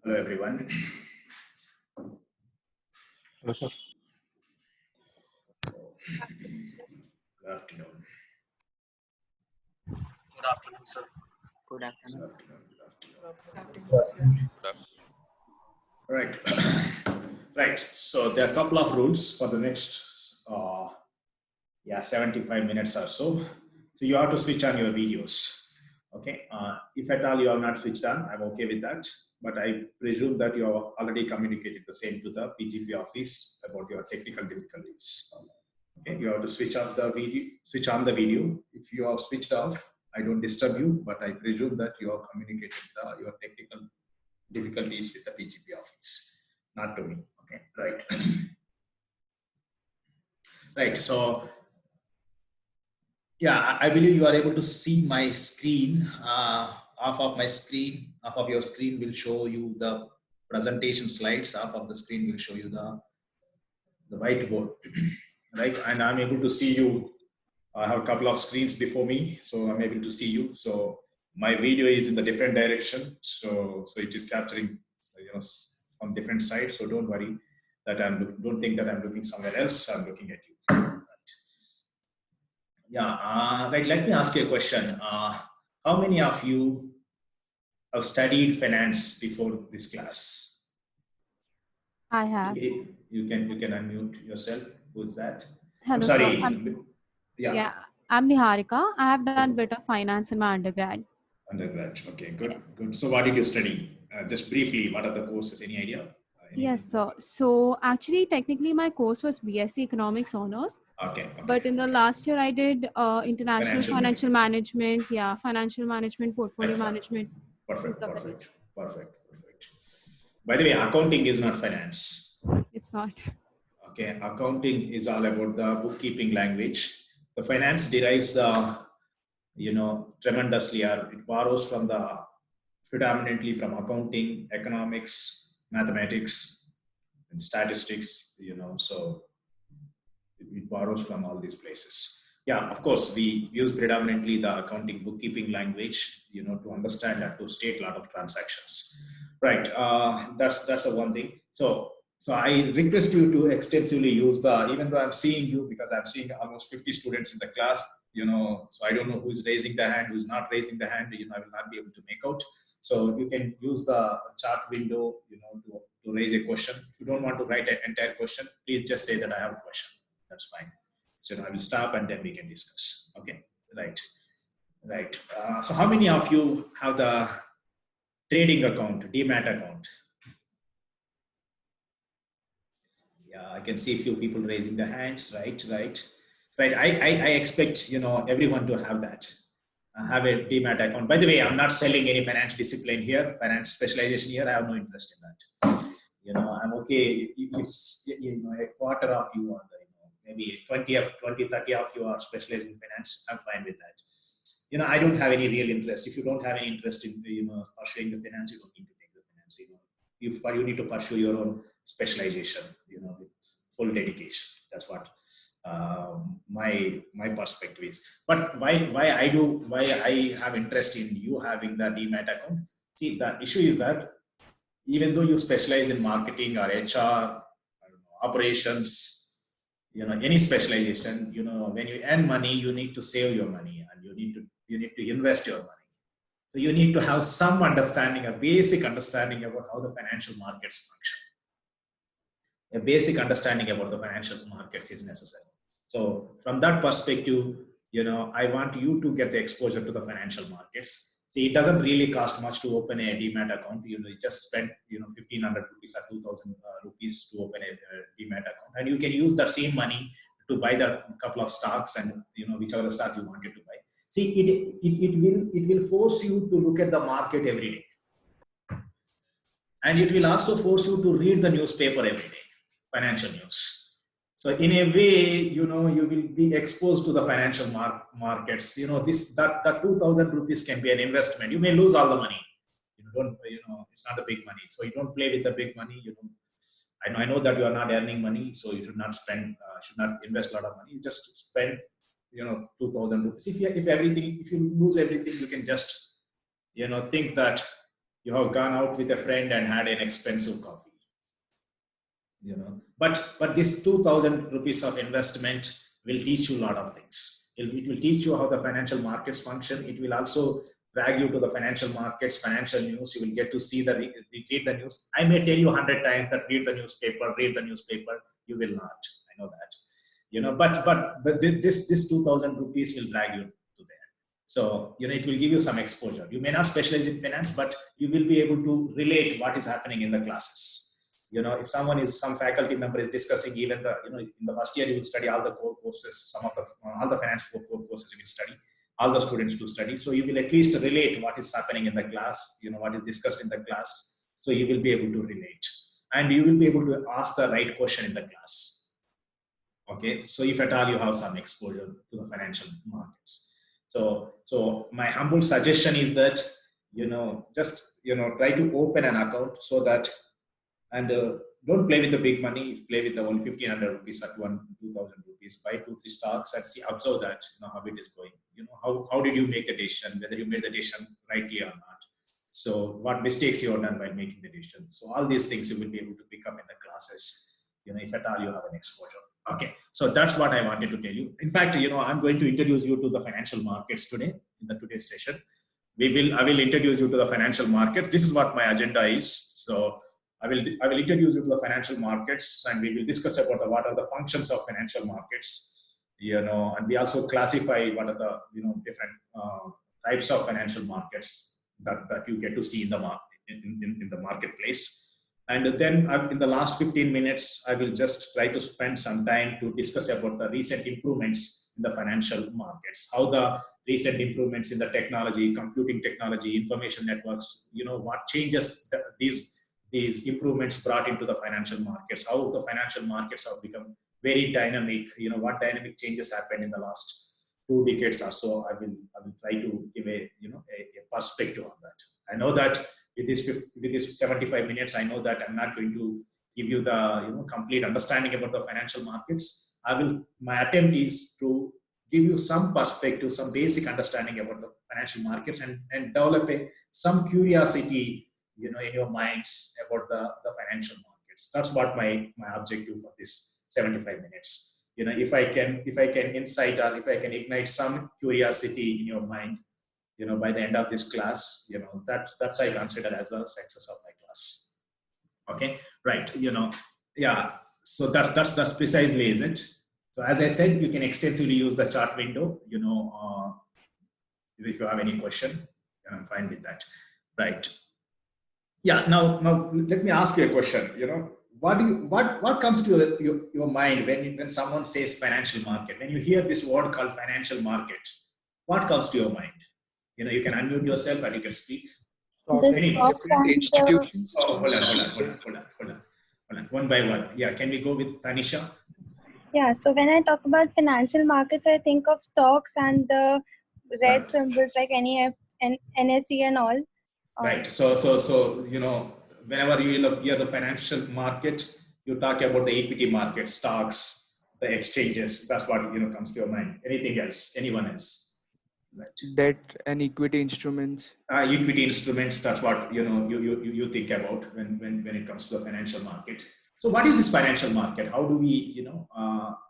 Hello, everyone. Hello, sir. Good afternoon. Good afternoon, sir. Good afternoon. All right. Right. So there are a couple of rules for the next 75 minutes or so. So you have to switch on your videos. Okay. If at all you have not switched on, I'm okay with that. But I presume that you have already communicated the same to the PGP office about your technical difficulties. Okay. You have to switch off the video. Switch on the video. If you have switched off, I don't disturb you, but I presume that you have communicated your technical difficulties with the PGP office, not to me. Okay, right. Right. So, yeah, I believe you are able to see my screen. Half of your screen will show you the presentation slides. Half of the screen will show you the whiteboard, right? And I'm able to see you. I have a couple of screens before me, so I'm able to see you. So my video is in the different direction, so it is capturing, from different sides. So don't worry that don't think that I'm looking somewhere else. I'm looking at you. Right. Yeah. Right. Let me ask you a question. How many of you have studied finance before this class? I have. You can unmute yourself. Who's that? Hello, I'm sorry. sir. Yeah. I'm Niharika. I have done bit of finance in my undergrad. Undergrad. Okay, good. Yes. Good. So what did you study? Just briefly, what are the courses? Any idea? Yes, sir. So actually, technically, my course was BSc Economics Honors. Okay. But in the last year, I did international financial management. Yeah, financial management, portfolio management. Perfect. By the way, accounting is not finance. It's not. Okay, accounting is all about the bookkeeping language. The finance derives tremendously, or it borrows from predominantly from accounting, economics, mathematics, and statistics, so it borrows from all these places. Yeah, of course, we use predominantly the accounting bookkeeping language, to understand and to state a lot of transactions. Right, that's a one thing. So I request you to extensively use even though I'm seeing you, because I'm seeing almost 50 students in the class, so I don't know who's raising the hand, who's not raising the hand, I will not be able to make out. So you can use the chat window, to raise a question. If you don't want to write an entire question, please just say that I have a question. That's fine. So I will stop and then we can discuss. Okay, right. So how many of you have the trading account, demat account? Yeah, I can see a few people raising their hands. Right. I expect everyone to have that. Have a demat account. By the way, I'm not selling any financial discipline here, finance specialization here. I have no interest in that. I'm okay if a quarter of you, or maybe 30 of you are specialized in finance. I'm fine with that. I don't have any real interest. If you don't have any interest in pursuing the finance, you don't need to take the finance. You need to pursue your own specialization, with full dedication. That's what my perspective is. But why I have interest in you having the demat account? See, the issue is that even though you specialize in marketing or HR, operations, any specialization, when you earn money, you need to save your money, and you need to invest your money. So you need to have some understanding, a basic understanding about how the financial markets function. A basic understanding about the financial markets is necessary. So from that perspective, I want you to get the exposure to the financial markets. See, it doesn't really cost much to open a demat account. You just spend 1,500 rupees or 2,000 rupees to open a demat account, and you can use that same money to buy the couple of stocks and whichever stock you wanted to buy. See, it will force you to look at the market every day, and it will also force you to read the newspaper every day, financial news. So in a way, you will be exposed to the financial markets. That 2,000 rupees can be an investment. You may lose all the money. It's not a big money. So you don't play with the big money. I know that you are not earning money, so you should not should not invest a lot of money. You just spend, 2,000 rupees. If you lose everything, you can just, think that You have gone out with a friend and had an expensive coffee. But this 2,000 rupees of investment will teach you a lot of things. It will teach you how the financial markets function. It will also drag you to the financial markets, financial news. You will get to see read the news. I may tell you 100 times that read the newspaper. You will not. I know that. But this 2,000 rupees will drag you to there. So, it will give you some exposure. You may not specialize in finance, but you will be able to relate what is happening in the classes. If some faculty member is discussing even in the first year, you will study all the core courses, all the finance core courses you will study, all the students to study. So you will at least relate what is happening in the class, what is discussed in the class. So you will be able to relate, and you will be able to ask the right question in the class. Okay. So if at all you have some exposure to the financial markets. So my humble suggestion is that, just, try to open an account so that, and don't play with the big money. Play with the 1,500 rupees at 2,000 rupees. Buy 2-3 stocks and observe that, how it is going. How did you make the decision? Whether you made the decision rightly or not. So what mistakes you have done by making the decision. So all these things you will be able to pick up in the classes. If at all you have an exposure. Okay, so that's what I wanted to tell you. In fact, I'm going to introduce you to the financial markets today in today's session. I will introduce you to the financial markets. This is what my agenda is. So I will introduce you to the financial markets, and we will discuss about what are the functions of financial markets, and we also classify what are the different types of financial markets that you get to see in the marketplace. And then in the last 15 minutes, I will just try to spend some time to discuss about the recent improvements in the financial markets, how the recent improvements in the technology, computing technology, information networks, what changes these improvements brought into the financial markets, how the financial markets have become very dynamic, what dynamic changes happened in the last 2 decades or so. I will try to give a perspective on that. I know that with this 75 minutes, I know that I'm not going to give you the complete understanding about the financial markets. My attempt is to give you some perspective, some basic understanding about the financial markets, and develop some curiosity in your minds about the financial markets. That's what my objective for this 75 minutes. If I can incite, or if I can ignite some curiosity in your mind, by the end of this class, that's I consider as the success of my class. Okay, right. Yeah. So that's precisely is it. So as I said, you can extensively use the chart window. If you have any question, I'm fine with that. Right. Yeah. Now let me ask you a question. What comes to your mind when someone says financial market? When you hear this word called financial market, what comes to your mind? You can unmute yourself and you can speak. Institutions. Oh, hold on. One by one. Yeah. Can we go with Tanisha? Yeah. So when I talk about financial markets, I think of stocks and the red symbols like NEF and NSE and all. Right. So whenever you hear the financial market, you talk about the equity market, stocks, the exchanges. That's what comes to your mind. Anything else? Anyone else? Right. Debt and equity instruments. Equity instruments. That's what you think about when it comes to the financial market. So what is this financial market? How do we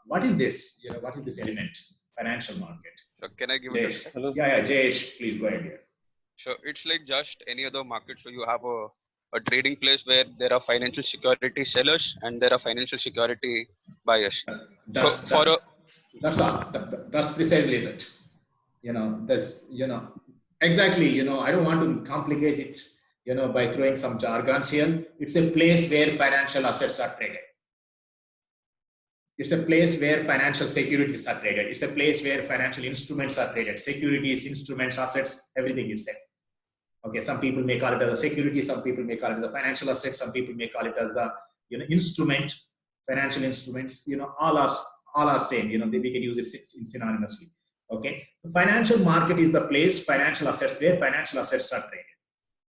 what is this? What is this element? Financial market. So can I give it? Hello. Yeah, Jayesh, please go ahead here. Sure. It's like just any other market. So you have a trading place where there are financial security sellers and there are financial security buyers. That's precisely it. Exactly. I don't want to complicate it, by throwing some jargons here. It's a place where financial assets are traded. It's a place where financial securities are traded. It's a place where financial instruments are traded. Securities, instruments, assets, everything is said. Okay, some people may call it as a security, some people may call it as a financial asset, some people may call it as a instrument, financial instruments. All are same. We can use it synonymously. Okay, the financial market is the place financial assets where financial assets are traded.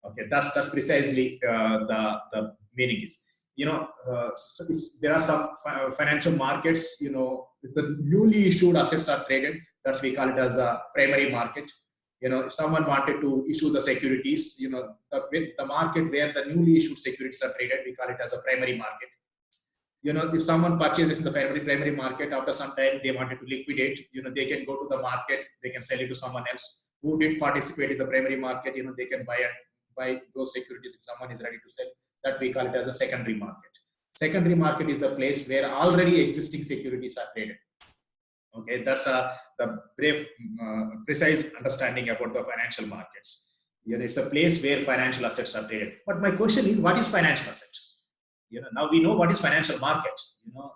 Okay, that's precisely the meaning is. There are some financial markets. The newly issued assets are traded. That's we call it as a primary market. if someone wanted to issue the securities, the market where the newly issued securities are traded, we call it as a primary market. If someone purchases in the primary market, after some time they wanted to liquidate, they can go to the market, they can sell it to someone else who didn't participate in the primary market. They can buy those securities if someone is ready to sell. That we call it as a secondary market. Secondary market is the place where already existing securities are traded. Okay, that's the precise understanding about the financial markets. It's a place where financial assets are traded. But my question is, what is financial asset? Now we know what is financial market. Now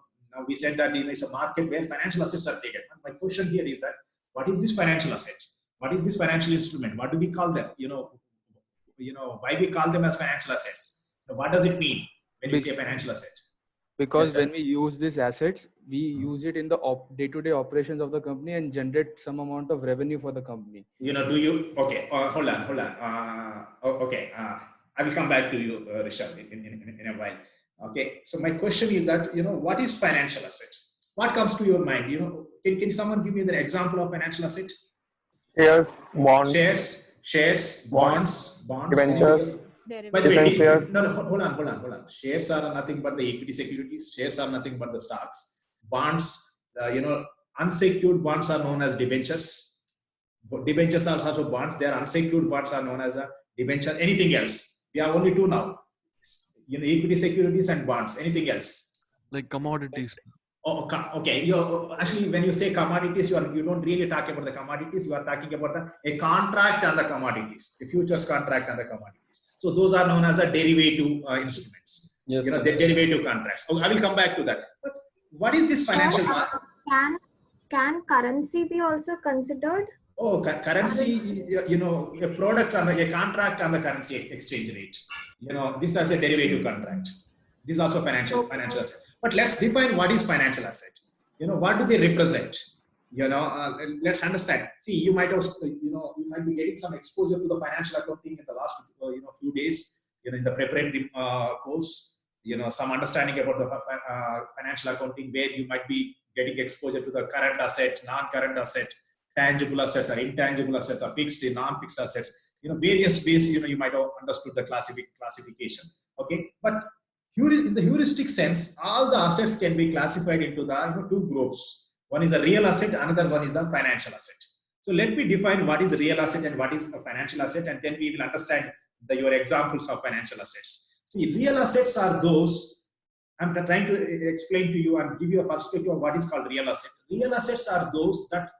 we said that it's a market where financial assets are traded. And my question here is that, what is this financial asset? What is this financial instrument? What do we call them? Why we call them as financial assets? What does it mean when we say financial asset? Because Yes, when we use these assets, we use it in the day-to-day operations of the company and generate some amount of revenue for the company. Okay, hold on. Okay, I will come back to you, Rishabh, in a while. Okay, so my question is that, what is financial asset? What comes to your mind? Can someone give me an example of financial asset? Shares, bonds, bonds, debentures, by the way, different shares. no, hold on. Shares are nothing but the equity securities. Shares are nothing but the stocks. Bonds, unsecured bonds are known as debentures. Debentures are also bonds. They are unsecured bonds are known as a debenture. Anything else? We have only two now. Equity securities and bonds. Anything else? Like commodities. Oh, okay. Actually, when you say commodities, you don't really talk about the commodities. You are talking about a contract on the commodities, a futures contract on the commodities. So those are known as the derivative instruments. Yes, the derivative contracts. I will come back to that. But what is this financial market? Can currency be also considered? Oh, currency. A product on a contract on the currency exchange rate. This is a derivative contract. This is also financial asset. But let's define what is financial asset. What do they represent? Let's understand. See, you might be getting some exposure to the financial accounting in the last few days. In the preparatory course, some understanding about the financial accounting, where you might be getting exposure to the current asset, non-current asset, tangible assets, or intangible assets, or fixed and non-fixed assets. Various ways. You might have understood the classification. Okay, but in the heuristic sense, all the assets can be classified into the two groups. One is a real asset, another one is the financial asset. So let me define what is a real asset and what is a financial asset, and then we will understand your examples of financial assets. See, real assets are those, I'm trying to explain to you and give you a perspective of what is called real asset. Real assets are those that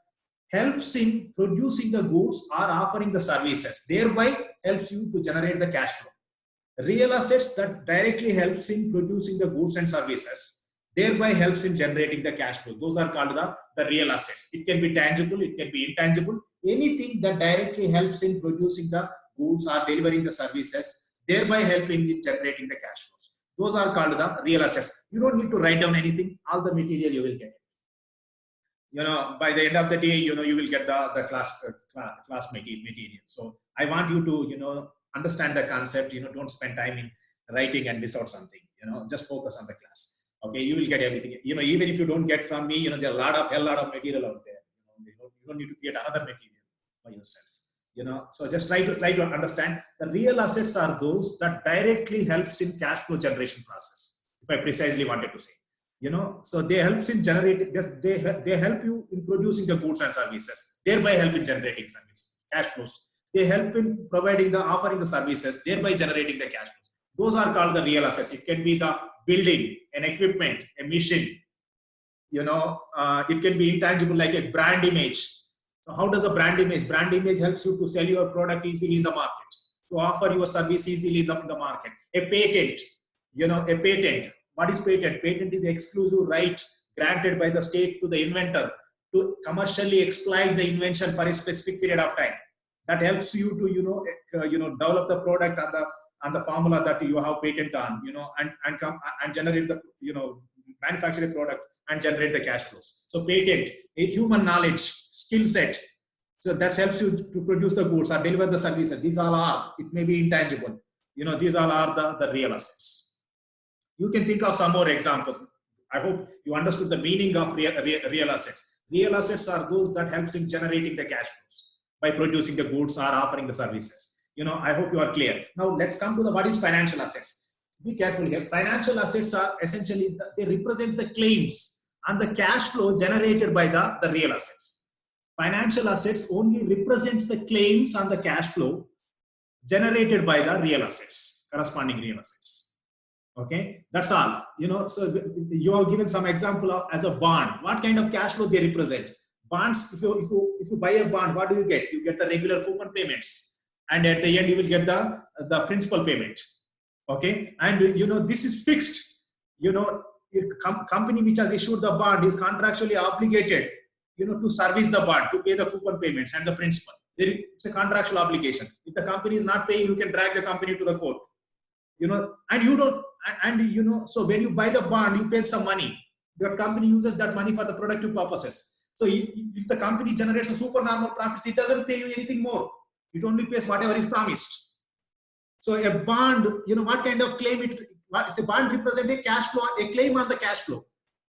helps in producing the goods or offering the services, thereby helps you to generate the cash flow. Real assets that directly helps in producing the goods and services, thereby helps in generating the cash flow. Those are called the real assets. It can be tangible, it can be intangible. Anything that directly helps in producing the goods or delivering the services, thereby helping in generating the cash flows. Those are called the real assets. You don't need to write down anything. All the material you will get. By the end of the day, you will get the class material. So I want you to, understand the concept. Don't spend time in writing and miss out something. Just focus on the class. Okay, you will get everything. Even if you don't get from me, there are a lot of material out there. You don't need to create another material by yourself. So just try to understand. The real assets are those that directly helps in cash flow generation process. If I precisely wanted to say. So they helps in generating. They help you in producing the goods and services, thereby help in generating services, cash flows. They help in offering the services, thereby generating the cash flows. Those are called the real assets. It can be the building, an equipment, a machine. It can be intangible, like a brand image. So how does a brand image? Brand image helps you to sell your product easily in the market, to offer your service easily in the market. A patent. A patent. What is patent? Patent is exclusive right granted by the state to the inventor to commercially exploit the invention for a specific period of time. That helps you to develop the product on the formula that you have patent on, and generate the manufacture a product and generate the cash flows. So patent, a human knowledge, skill set. So that helps you to produce the goods or deliver the services. These all are. It may be intangible. These all are the real assets. You can think of some more examples. I hope you understood the meaning of real assets. Real assets are those that helps in generating the cash flows. by producing the goods or offering the services. I hope you are clear. Now let's come to what is financial assets. Be careful here. Financial assets are essentially, they represent the claims and the cash flow generated by the real assets. Financial assets only represents the claims and the cash flow generated by the real assets, corresponding real assets. Okay, that's all. So you have given some example of as a bond. What kind of cash flow they represent? Bonds, if you buy a bond, what do you get? You get the regular coupon payments, and at the end you will get the principal payment. Okay, and this is fixed. Company which has issued the bond is contractually obligated, to service the bond, to pay the coupon payments and the principal. It's a contractual obligation. If the company is not paying, you can drag the company to the court. And you don't, so when you buy the bond, you pay some money. The company uses that money for the productive purposes. So if the company generates a supernormal profits, it doesn't pay you anything more. It only pays whatever is promised. So a bond, what kind of claim it's a bond represents a cash flow, a claim on the cash flow.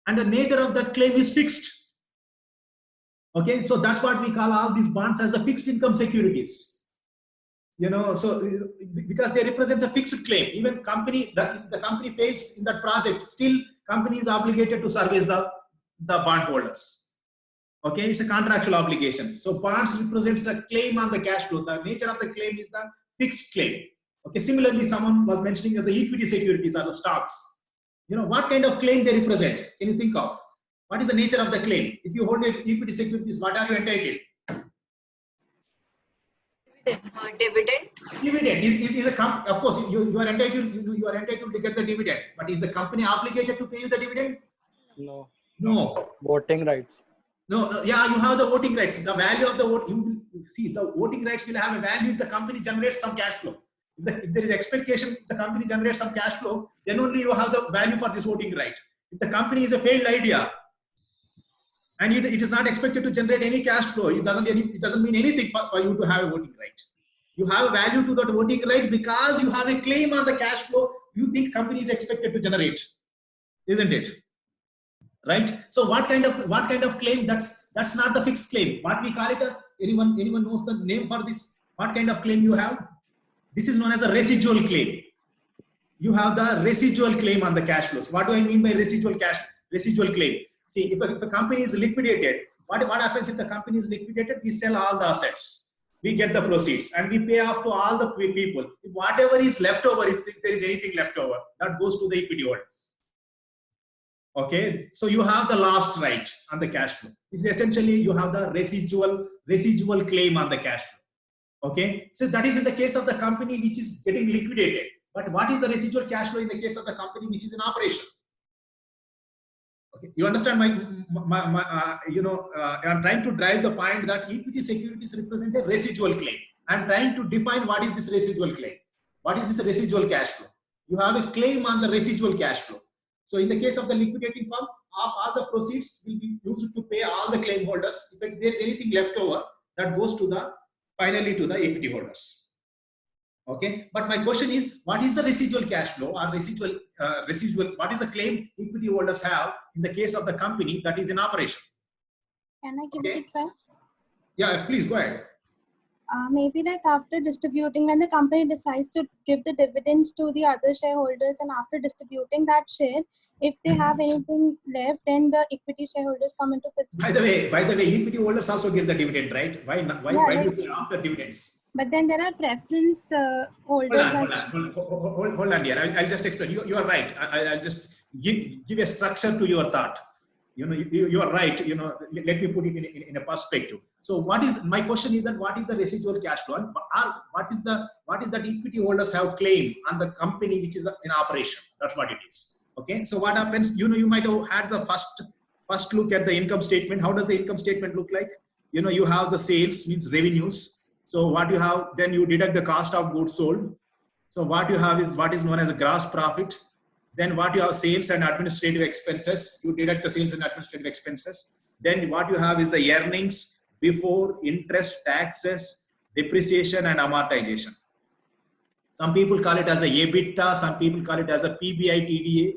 And the nature of that claim is fixed. Okay, so that's what we call all these bonds as the fixed income securities. So because they represent a fixed claim, even the company fails in that project, still company is obligated to service the bondholders. Okay, it's a contractual obligation. So bonds represents a claim on the cash flow. The nature of the claim is the fixed claim. Okay, similarly, someone was mentioning that the equity securities are the stocks. What kind of claim they represent? Can you think of? What is the nature of the claim? If you hold equity securities, what are you entitled? Dividend. Dividend is of course you are entitled. You are entitled to get the dividend, but is the company obligated to pay you the dividend? No. Voting rights. No. Yeah, you have the voting rights. The value of the vote. You see, the voting rights will have a value if the company generates some cash flow. If there is expectation, if the company generates some cash flow, then only you have the value for this voting right. If the company is a failed idea and it is not expected to generate any cash flow, it doesn't mean anything for you to have a voting right. You have a value to that voting right because you have a claim on the cash flow you think company is expected to generate, isn't it? Right? So what kind of claim? That's not the fixed claim. What we call it as, anyone knows the name for this? What kind of claim you have? This is known as a residual claim. You have the residual claim on the cash flows. What do I mean by residual claim? See, if a company is liquidated, what happens if the company is liquidated? We sell all the assets. We get the proceeds and we pay off to all the people. If whatever is left over, if there is anything left over, that goes to the equity holders. Okay, so you have the last right on the cash flow. It's essentially you have the residual claim on the cash flow. Okay, so that is in the case of the company which is getting liquidated. But what is the residual cash flow in the case of the company which is in operation? Okay, you understand I'm trying to drive the point that equity securities represent a residual claim. I'm trying to define what is this residual claim. What is this residual cash flow? You have a claim on the residual cash flow. So in the case of the liquidating firm, all the proceeds will be used to pay all the claim holders. If there is anything left over, that goes to finally to the equity holders. Okay, but my question is, what is the residual cash flow or residual? What is the claim equity holders have in the case of the company that is in operation? Can I give it a try? Yeah, please go ahead. Maybe like after distributing, when the company decides to give the dividends to the other shareholders, and after distributing that share, if they have anything left, then the equity shareholders come into picture. By the way, equity holders also give the dividend, right? Why do you say after dividends? But then there are preference holders. Hold on, dear. I'll just explain. You are right. I'll just give a structure to your thought. You are right. Let me put it in a perspective. So my question is that what is the residual cash flow? What is that equity holders have claim on the company which is in operation? That's what it is. Okay. So what happens? You might have had the first look at the income statement. How does the income statement look like? You have the sales, means revenues. So what you have, then you deduct the cost of goods sold. So what you have is what is known as a gross profit. Then what you have, sales and administrative expenses. You deduct the sales and administrative expenses. Then what you have is the earnings before interest, taxes, depreciation and amortization. Some people call it as a EBITDA. Some people call it as a PBITDA.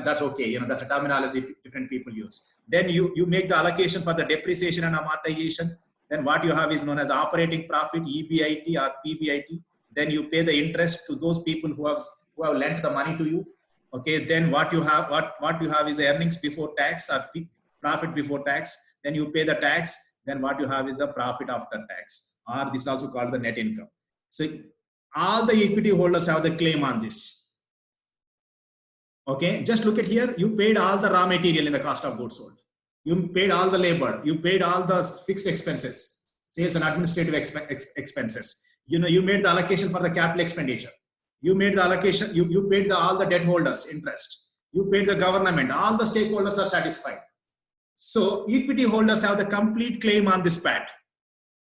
That's okay. That's a terminology different people use. Then you make the allocation for the depreciation and amortization. Then what you have is known as operating profit, EBIT or PBIT. Then you pay the interest to those people who have lent the money to you. Okay, then what you have is earnings before tax or profit before tax. Then you pay the tax. Then what you have is the profit after tax, or this is also called the net income. So all the equity holders have the claim on this. Okay, just look at here. You paid all the raw material in the cost of goods sold. You paid all the labor. You paid all the fixed expenses, sales and administrative expenses. You made the allocation for the capital expenditure. You made the allocation. You paid all the debt holders interest. You paid the government. All the stakeholders are satisfied. So equity holders have the complete claim on this PAT.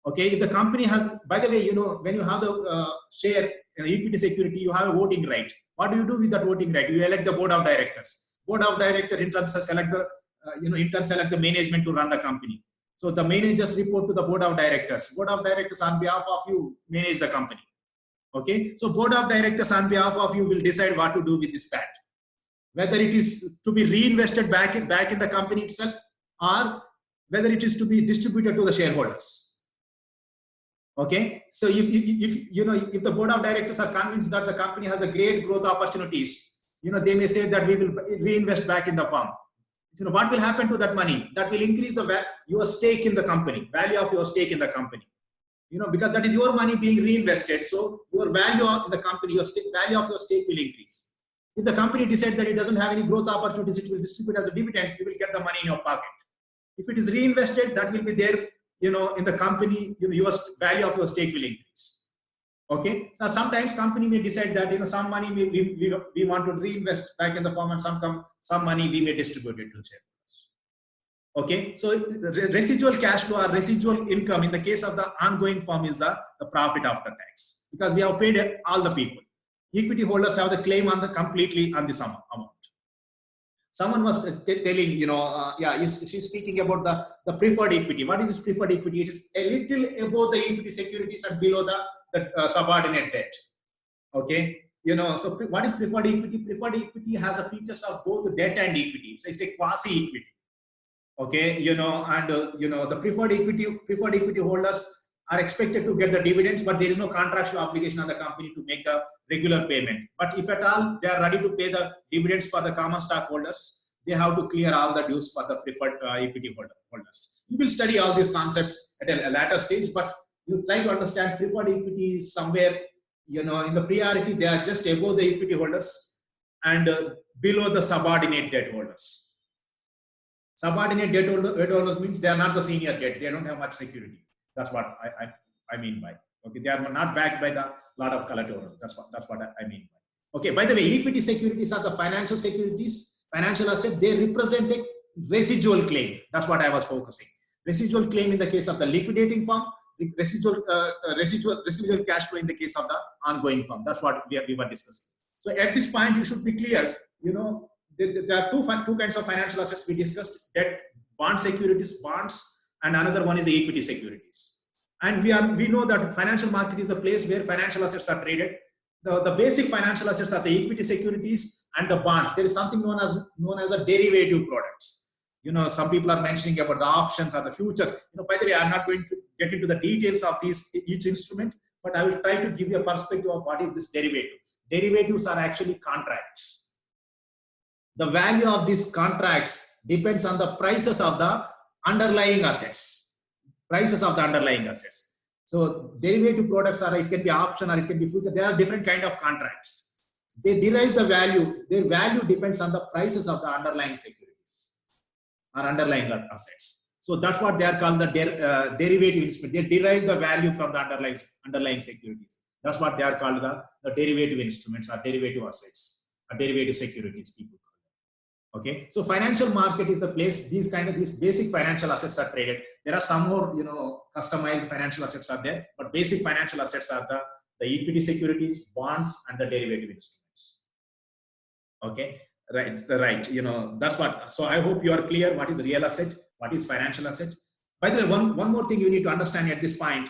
Okay, if the company has, by the way, when you have the share in equity security, you have a voting right. What do you do with that voting right? You elect the board of directors. Board of directors in turn select the management to run the company. So the managers report to the board of directors. Board of directors on behalf of you manage the company. Okay, so board of directors on behalf of you will decide what to do with this PAT. Whether it is to be reinvested back in the company itself, or whether it is to be distributed to the shareholders. Okay, so if the board of directors are convinced that the company has a great growth opportunities, they may say that we will reinvest back in the firm. What will happen to that money? That will increase your stake in the company, value of your stake in the company. Because that is your money being reinvested, so your value in the company, value of your stake will increase. If the company decides that it doesn't have any growth opportunities, it will distribute as a dividend. You will get the money in your pocket. If it is reinvested, that will be there. In the company, your value of your stake will increase. Okay, so sometimes company may decide that some money we want to reinvest back in the firm, and some money we may distribute it to shareholders. Okay, so the residual cash flow or residual income in the case of the ongoing firm is the profit after tax, because we have paid all the people. Equity holders have the claim on completely on this amount. Someone was telling, she's speaking about the preferred equity. What is this preferred equity? It is a little above the equity securities and below the subordinate debt. Okay, so what is preferred equity? Preferred equity has a features of both debt and equity. So it's a quasi equity. Okay, the preferred equity holders are expected to get the dividends, but there is no contractual obligation on the company to make the regular payment. But if at all they are ready to pay the dividends for the common stockholders, they have to clear all the dues for the preferred equity holders. You will study all these concepts at a later stage, but you try to understand preferred equity is somewhere, in the priority, they are just above the equity holders and below the subordinate debt holders. Subordinate debt holders means they are not the senior debt. They don't have much security. That's what I mean by. Okay, they are not backed by the lot of collateral. That's what I mean by. Okay, by the way, equity securities are the financial securities, financial asset. They represent a residual claim. That's what I was focusing. Residual claim in the case of the liquidating firm, residual cash flow in the case of the ongoing firm. That's what we were discussing. So at this point, you should be clear. There are two kinds of financial assets we discussed: debt, bond securities, bonds, and another one is the equity securities. And we know that financial market is the place where financial assets are traded. The basic financial assets are the equity securities and the bonds. There is something known as a derivative products. Some people are mentioning about the options or the futures. By the way, I'm not going to get into the details of each instrument, but I will try to give you a perspective of what is this derivative. Derivatives are actually contracts. The value of these contracts depends on the prices of the underlying assets. So derivative products it can be option or it can be future. There are different kind of contracts. They derive the value. Their value depends on the prices of the underlying securities or underlying assets. So that's what they are called the derivative instrument. They derive the value from the underlying securities. That's what they are called the derivative instruments or derivative assets or derivative securities. People. Okay, so financial market is the place these basic financial assets are traded. There are some more customized financial assets are there, but basic financial assets are the equity securities, bonds, and the derivative instruments. Okay, right. That's what. So I hope you are clear what is real asset, what is financial asset. By the way, one more thing you need to understand at this point: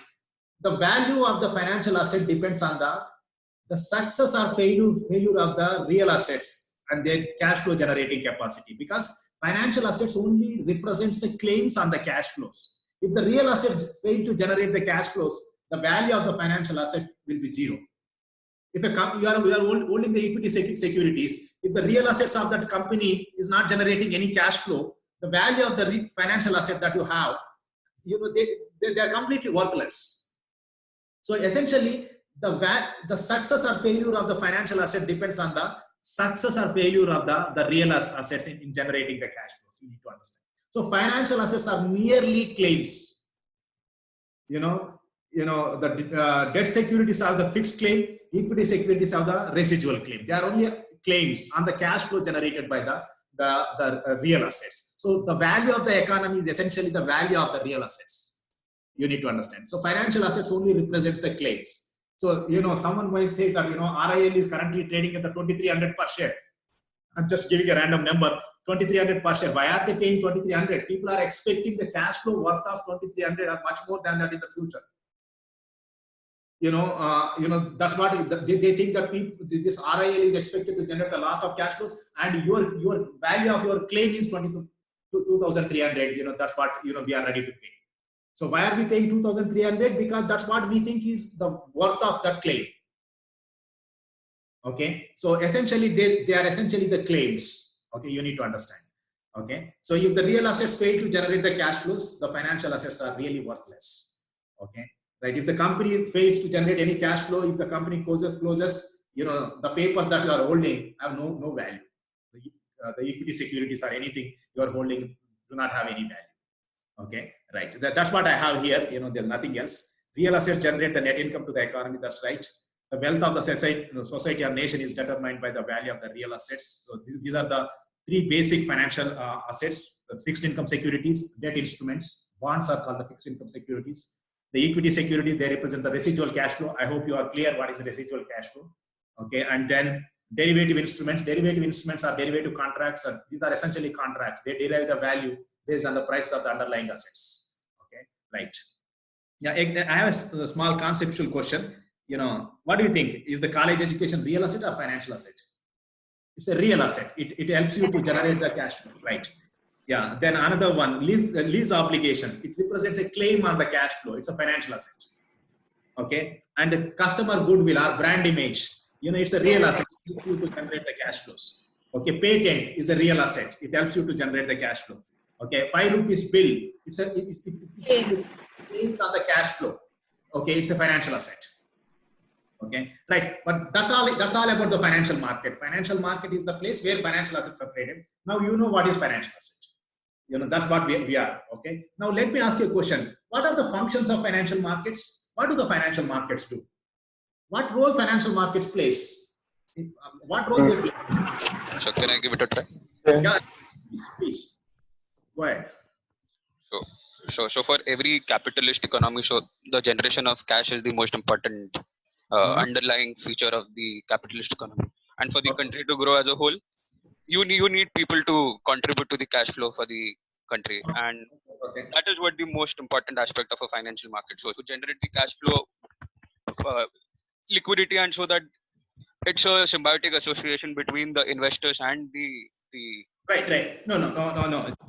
the value of the financial asset depends on the success or failure of the real assets and their cash flow generating capacity, because financial assets only represents the claims on the cash flows. If the real assets fail to generate the cash flows, the value of the financial asset will be zero. If you are holding the equity securities, if the real assets of that company is not generating any cash flow, the value of the financial asset that you have, they are completely worthless. So essentially, the success or failure of the financial asset depends on the success or failure of the real assets in generating the cash flows. You need to understand. So financial assets are merely claims. The debt securities have the fixed claim, equity securities have the residual claim. They are only claims on the cash flow generated by the real assets. So the value of the economy is essentially the value of the real assets. You need to understand. So financial assets only represents the claims. So, someone might say that, RIL is currently trading at the 2300 per share. I'm just giving a random number, 2300 per share. Why are they paying 2300? People are expecting the cash flow worth of 2300 or much more than that in the future. That's what they think that this RIL is expected to generate a lot of cash flows, and your value of your claim is 2300. That's what we are ready to pay. So why are we paying 2300? Because that's what we think is the worth of that claim. Okay, so essentially they are essentially the claims. Okay, you need to understand. Okay, so if the real assets fail to generate the cash flows, the financial assets are really worthless. Okay, right? If the company fails to generate any cash flow, if the company closes, the papers that you are holding have no value. The equity securities or anything you are holding do not have any value. Okay, right. That's what I have here. There's nothing else. Real assets generate the net income to the economy. That's right. The wealth of the society or nation is determined by the value of the real assets. So these are the three basic financial assets: the fixed income securities, debt instruments, bonds are called the fixed income securities. The equity security, they represent the residual cash flow. I hope you are clear what is the residual cash flow. Okay, and then derivative instruments. Derivative instruments are derivative contracts. These are essentially contracts. They derive the value based on the price of the underlying assets. Okay, right. Yeah, I have a small conceptual question. What do you think? Is the college education real asset or financial asset? It's a real asset. It helps you to generate the cash flow, right? Yeah. Then another one, lease obligation. It represents a claim on the cash flow. It's a financial asset. Okay. And the customer goodwill or brand image, it's a real asset. It helps you to generate the cash flows. Okay. Patent is a real asset. It helps you to generate the cash flow. Okay. 5 rupees bill. It claims on the cash flow. Okay. It's a financial asset. Okay, right. But that's all about the financial market. Financial market is the place where financial assets are traded. Now you know what is financial asset. That's what we are. Okay. Now let me ask you a question. What are the functions of financial markets? What do the financial markets do? What role financial markets plays? What role they play? So can I give it a try? Yeah, please. Go ahead. So for every capitalist economy, so the generation of cash is the most important underlying feature of the capitalist economy. And for the country to grow as a whole, you need people to contribute to the cash flow for the country, and that is what the most important aspect of a financial market. So to generate the cash flow, liquidity, and so that it's a symbiotic association between the investors and the Right. No.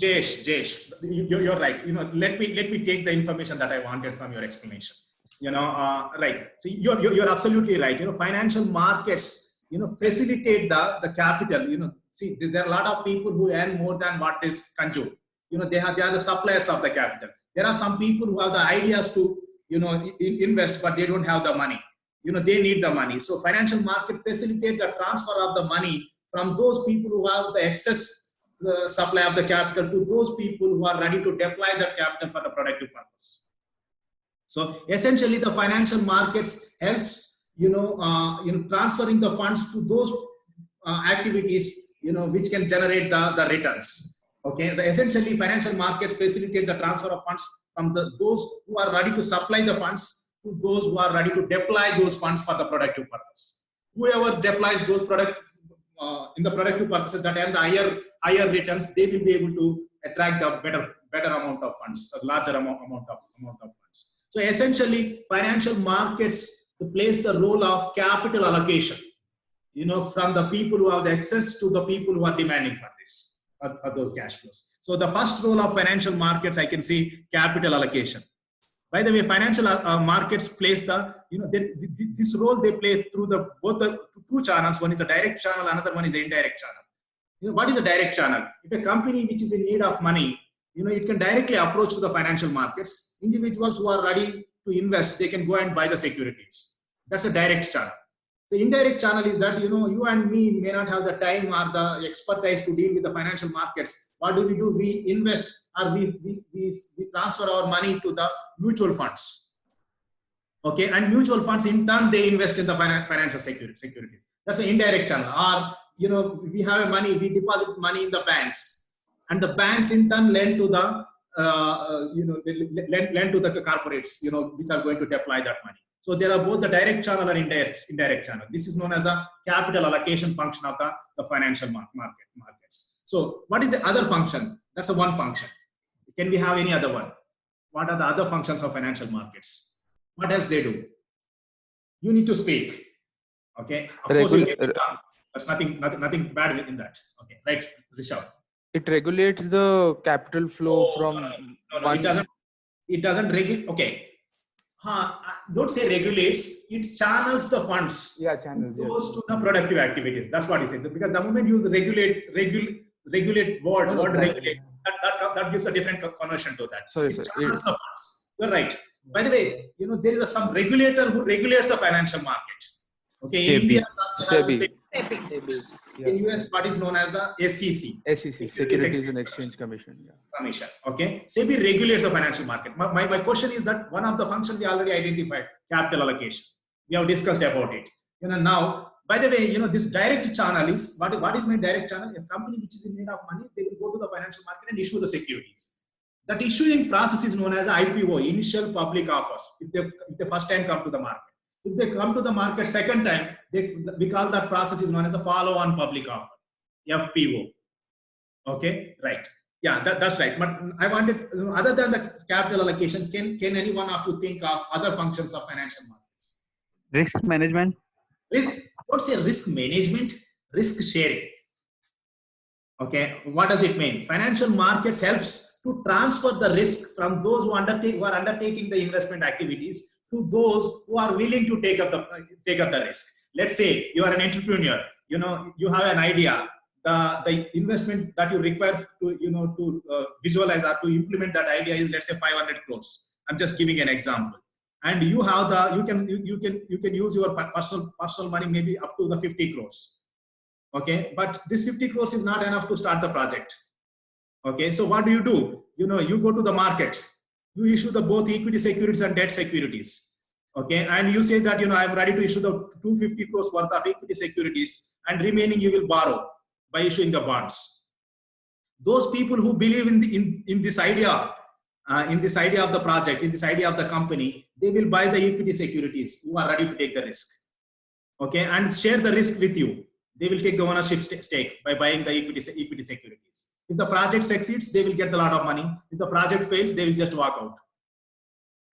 Jayesh, you're right. Let me take the information that I wanted from your explanation. Right. So you're absolutely right. Financial markets, facilitate the capital. See, there are a lot of people who earn more than what is consumed. They are the suppliers of the capital. There are some people who have the ideas to, invest, but they don't have the money. They need the money. So financial market facilitate the transfer of the money from those people who have the excess supply of the capital to those people who are ready to deploy that capital for the productive purpose. So essentially, the financial markets helps transferring the funds to those activities which can generate the returns. Okay, essentially financial markets facilitate the transfer of funds from those who are ready to supply the funds to those who are ready to deploy those funds for the productive purpose. Whoever deploys those in the productive purposes that earn the higher returns, they will be able to attract the better amount of funds, a larger amount of funds. So essentially, financial markets plays the role of capital allocation, from the people who have the access to the people who are demanding for this. are those cash flows. So the first role of financial markets, I can see capital allocation. By the way, financial markets plays this role they play through both the two channels. One is a direct channel, another one is an indirect channel. What is a direct channel? If a company which is in need of money, it can directly approach to the financial markets. Individuals who are ready to invest, they can go and buy the securities. That's a direct channel. The indirect channel is that, you and me may not have the time or the expertise to deal with the financial markets. What do? We invest, or we transfer our money to the mutual funds. Okay, and mutual funds in turn, they invest in the financial securities. That's an indirect channel. Or, we have money, we deposit money in the banks, and the banks in turn lend to the, lend to the corporates, which are going to deploy that money. So there are both the direct channel and indirect channel. This is known as the capital allocation function of the financial markets. So what is the other function? That's the one function. Can we have any other one? What are the other functions of financial markets? What else they do? You need to speak. Okay. Of course, you get it done. There's nothing bad in that. Okay. Right, Rishabh. It regulates the capital flow from. No, it doesn't regulate. Okay. Don't say regulates, it channels the funds. Yeah, channels. Goes to the productive activities. That's what he said. Because the moment you use regulate word regulate, that gives a different conversion to that. Sorry, it channels the funds. You're right. By the way, there is some regulator who regulates the financial market. Okay, in India, SEBI. In US, what is known as the SEC. SEC, Securities and Exchange Commission. Yeah. Commission. Okay, SEBI regulates the financial market. My question is that one of the functions we already identified, capital allocation. We have discussed about it. Now, by the way, this direct channel is what is my direct channel? A company which is in need of money, they will go to the financial market and issue the securities. That issuing process is known as IPO, initial public offers. If they first time come to the market. If they come to the market second time, we call that process is known as a follow-on public offer, FPO. Okay, right. Yeah, that's right. But I wanted, other than the capital allocation, can any one of you think of other functions of financial markets? Risk management. Don't say risk management, risk sharing. Okay, what does it mean? Financial markets helps to transfer the risk from those who are undertaking the investment activities to those who are willing to take up the risk. Let's say you are an entrepreneur, you have an idea, the investment that you require to visualize or to implement that idea is, let's say, 500 crores. I'm just giving an example. And you have you can use your personal money maybe up to the 50 crores. Okay, but this 50 crores is not enough to start the project. Okay, so what do? You go to the market. You issue both equity securities and debt securities. Okay, and you say that, I'm ready to issue the 250 crores worth of equity securities, and remaining you will borrow by issuing the bonds. Those people who believe in this idea, in this idea of the project, in this idea of the company, they will buy the equity securities who are ready to take the risk. Okay, and share the risk with you. They will take the ownership stake by buying the equity securities. If the project succeeds, they will get a lot of money. If the project fails, they will just walk out.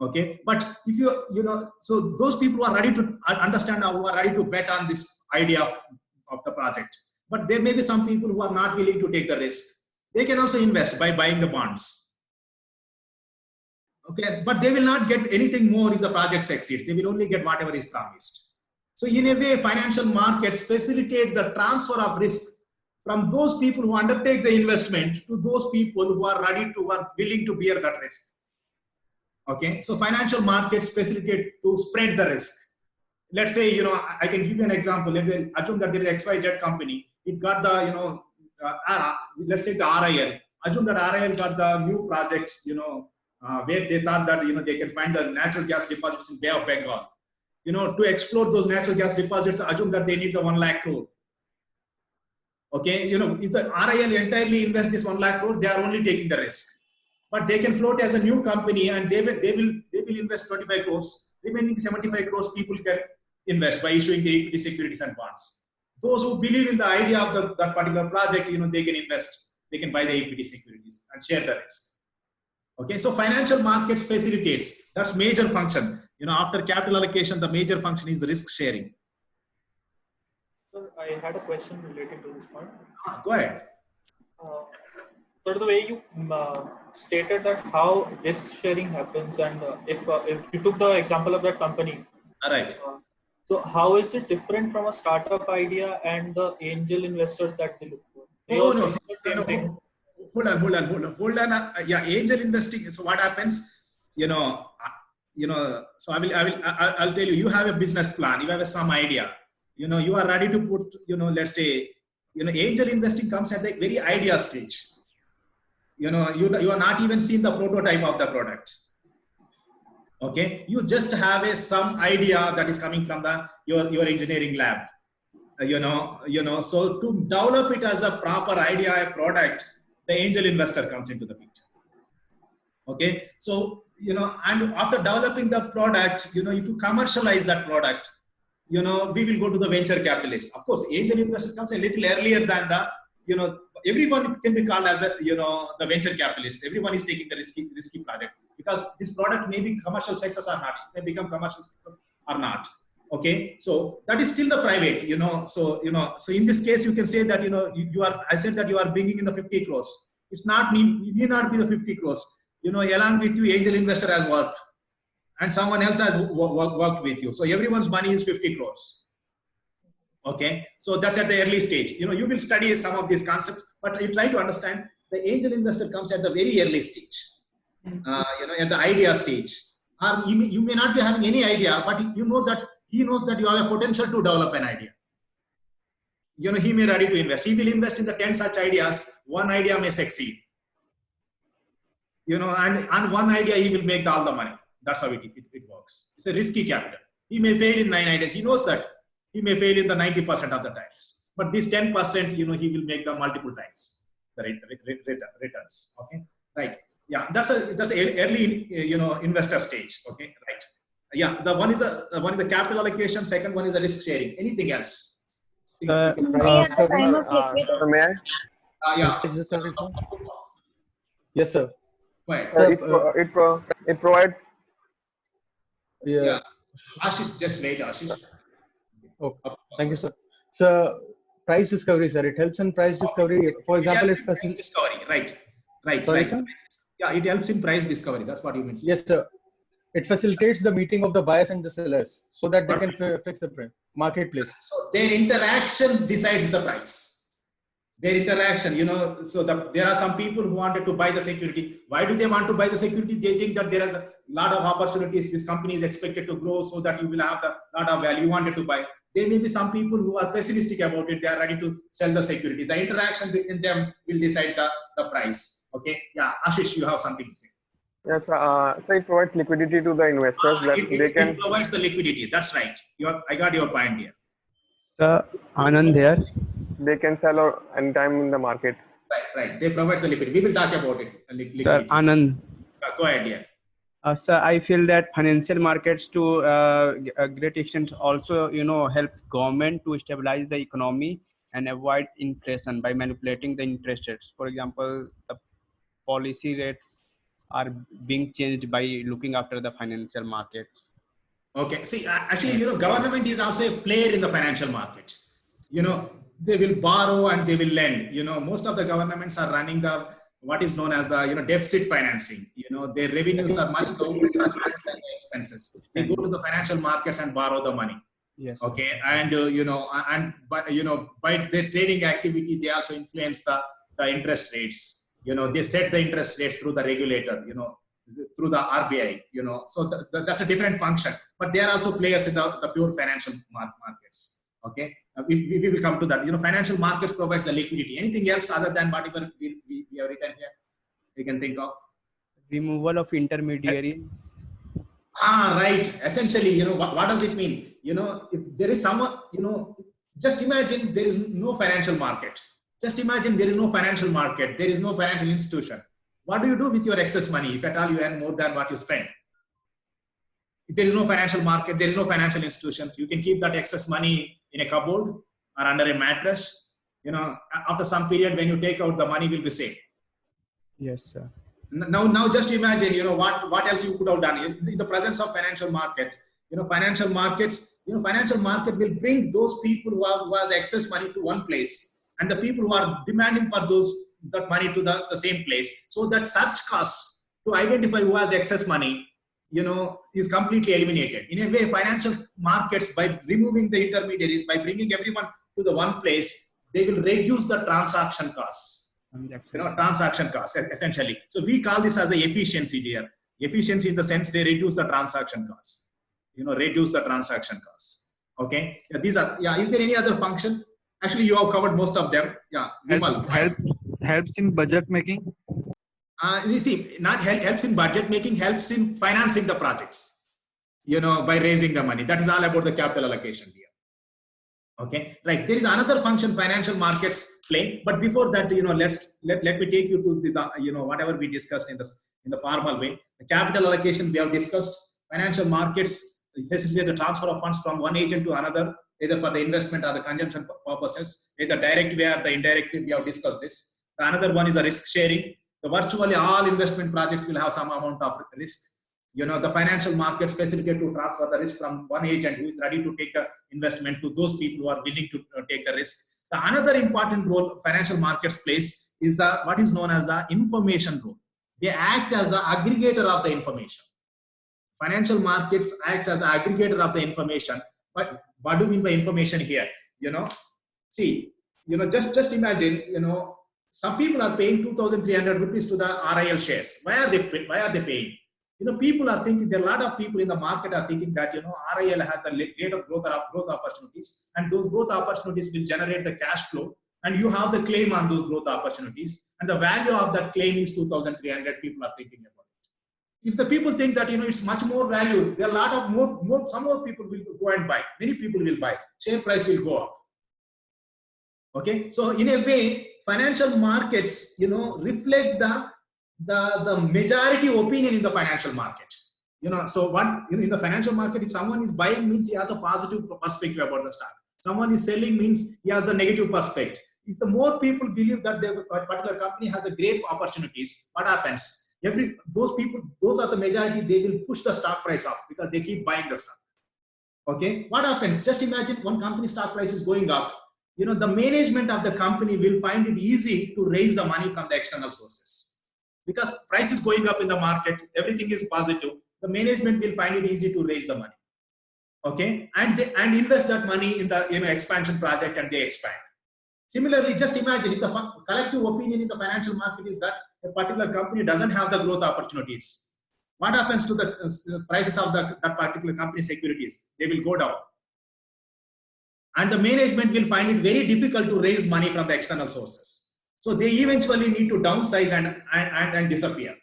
Okay, but if so those people who are ready to understand, who are ready to bet on this idea of the project, but there may be some people who are not willing to take the risk. They can also invest by buying the bonds. Okay, but they will not get anything more if the project succeeds. They will only get whatever is promised. So in a way, financial markets facilitate the transfer of risk from those people who undertake the investment to those people who are willing to bear that risk. Okay, so financial markets facilitate to spread the risk. Let's say, I can give you an example. Assume that there is XYZ company. It got the, let's take the RIL. Assume that RIL got the new project, where they thought that, they can find the natural gas deposits in Bay of Bengal. To explore those natural gas deposits, assume that they need the 1 lakh crore. Okay, if the RIL entirely invests this 1 lakh crore, they are only taking the risk. But they can float as a new company and they will invest 25 crores. Remaining 75 crores people can invest by issuing the equity securities and bonds. Those who believe in the idea of that particular project, they can invest, they can buy the equity securities and share the risk. Okay, so financial markets facilitates, that's major function. After capital allocation, the major function is risk sharing. Sir, I had a question related to this point. Go ahead. So the way you stated that how risk sharing happens, and if you took the example of that company, All right. So how is it different from a startup idea and the angel investors that they look for? They Oh also no, do the same thing. hold on. Yeah, angel investing. So what happens? So I'll tell you. You have a business plan. You have some idea. You are ready to put. Let's say, angel investing comes at the very idea stage. You are not even seen the prototype of the product. Okay, you just have some idea that is coming from your engineering lab. So to develop it as a proper idea, a product, the angel investor comes into the picture. Okay, so and after developing the product, if you commercialize that product, we will go to the venture capitalist. Of course, angel investor comes a little earlier than everyone can be called as the venture capitalist. Everyone is taking the risky project because this product may be commercial success or not. It may become commercial success or not. Okay, so that is still the private, so in this case you can say that I said that you are bringing in the 50 crores. It's not it may not be the 50 crores. Along with you, angel investor has worked and someone else has worked with you. So everyone's money is 50 crores. Okay, so that's at the early stage. You will study some of these concepts, but you try to understand the angel investor comes at the very early stage, at the idea stage. Or you may not be having any idea, but that he knows that you have a potential to develop an idea. He may ready to invest. He will invest in the 10 such ideas. One idea may succeed. And one idea he will make all the money. That's how it works. It's a risky capital. He may fail in 9 ideas. He knows that. He may fail in the 90% of the times. But this 10%, he will make the multiple times the returns. Okay, right? Yeah, that's the early investor stage. Okay, right? Yeah, the one is the capital allocation. Second one is the risk sharing. Anything else? May I? Yeah. Yes, sir. Right. It provides. Yeah. Ashish, just wait, Ashish. Okay. Thank you, sir. So, price discovery, sir. It helps in price discovery. For example, if price discovery, right. Sorry, right. sir? Yeah, it helps in price discovery. That's what you mean. Yes, sir. It facilitates the meeting of the buyers and the sellers so that they can fix the marketplace. So their interaction decides the price. Their interaction, so there are some people who wanted to buy the security. Why do they want to buy the security? They think that there is a lot of opportunities. This company is expected to grow so that you will have a lot of value. You wanted to buy. There may be some people who are pessimistic about it. They are ready to sell the security. The interaction between them will decide the price. Okay. Yeah. Ashish, you have something to say. Yes, so it provides liquidity to the investors that it provides the liquidity. That's right. I got your point here. Sir, Anand here. They can sell anytime in the market. Right. They provide the liquidity. We will talk about it. Liquidity. Sir, Anand. Go ahead, yeah. Sir, I feel that financial markets to a great extent also, help government to stabilize the economy and avoid inflation by manipulating the interest rates. For example, the policy rates are being changed by looking after the financial markets. Okay. See, actually, government is also a player in the financial markets. They will borrow and they will lend. Most of the governments are running what is known as the deficit financing. Their revenues are much lower than the expenses. They go to the financial markets and borrow the money. Yes. Okay, and by their trading activity, they also influence the interest rates. They set the interest rates through the regulator. Through the RBI. So that's a different function. But they are also players in the pure financial markets. Okay, we will come to that. Financial markets provides the liquidity. Anything else other than whatever we have written here, we can think of? Removal of intermediaries. Right. Essentially, what does it mean? If there is someone, just imagine there is no financial market. Just imagine there is no financial market. There is no financial institution. What do you do with your excess money if at all you earn more than what you spend? If there is no financial market, there is no financial institution. You can keep that excess money in a cupboard or under a mattress. After some period, when you take out, the money will be safe. Yes, sir. Now just imagine, what else you could have done in the presence of financial markets. Financial market will bring those people who have the excess money to one place, and the people who are demanding for that money to the same place. So that search costs to identify who has excess money, is completely eliminated. In a way, financial markets, by removing the intermediaries, by bringing everyone to the one place, they will reduce the transaction costs. Transaction costs essentially. So we call this as a efficiency here. Efficiency in the sense they reduce the transaction costs. Reduce the transaction costs. Okay. These are. Is there any other function? Actually, you have covered most of them. Yeah. Helps in budget making. You see, not helps in budget making, helps in financing the projects. By raising the money. That is all about the capital allocation here. Okay, right. There is another function financial markets play, but before that, let me take you to the whatever we discussed in the formal way. The capital allocation we have discussed. Financial markets facilitate the transfer of funds from one agent to another, either for the investment or the consumption purposes, either direct way or the indirect way. We have discussed this. The another one is a risk sharing. Virtually all investment projects will have some amount of risk. The financial markets facilitate to transfer the risk from one agent who is ready to take the investment to those people who are willing to take the risk. The another important role financial markets plays is what is known as the information role. They act as the aggregator of the information. Financial markets acts as an aggregator of the information. But what do you mean by information here? See, just imagine, some people are paying 2,300 rupees to the RIL shares. Why are they paying? People are thinking, there are a lot of people in the market are thinking that, RIL has the greater growth opportunities, and those growth opportunities will generate the cash flow, and you have the claim on those growth opportunities, and the value of that claim is 2,300. People are thinking about it. If the people think that, it's much more value, there are a lot of some more people will go and buy. Many people will buy. Share price will go up. Okay. So in a way, financial markets, reflect the majority opinion in the financial market. So what in the financial market, if someone is buying, means he has a positive perspective about the stock. Someone is selling, means he has a negative perspective. If the more people believe that a particular company has a great opportunities, what happens? Those are the majority, they will push the stock price up because they keep buying the stock. Okay, what happens? Just imagine one company stock price is going up. The management of the company will find it easy to raise the money from the external sources. Because price is going up in the market, everything is positive. The management will find it easy to raise the money, okay, and invest that money in the expansion project, and they expand. Similarly, just imagine if the collective opinion in the financial market is that a particular company doesn't have the growth opportunities. What happens to the prices of that particular company securities? They will go down, and the management will find it very difficult to raise money from the external sources. So they eventually need to downsize and disappear.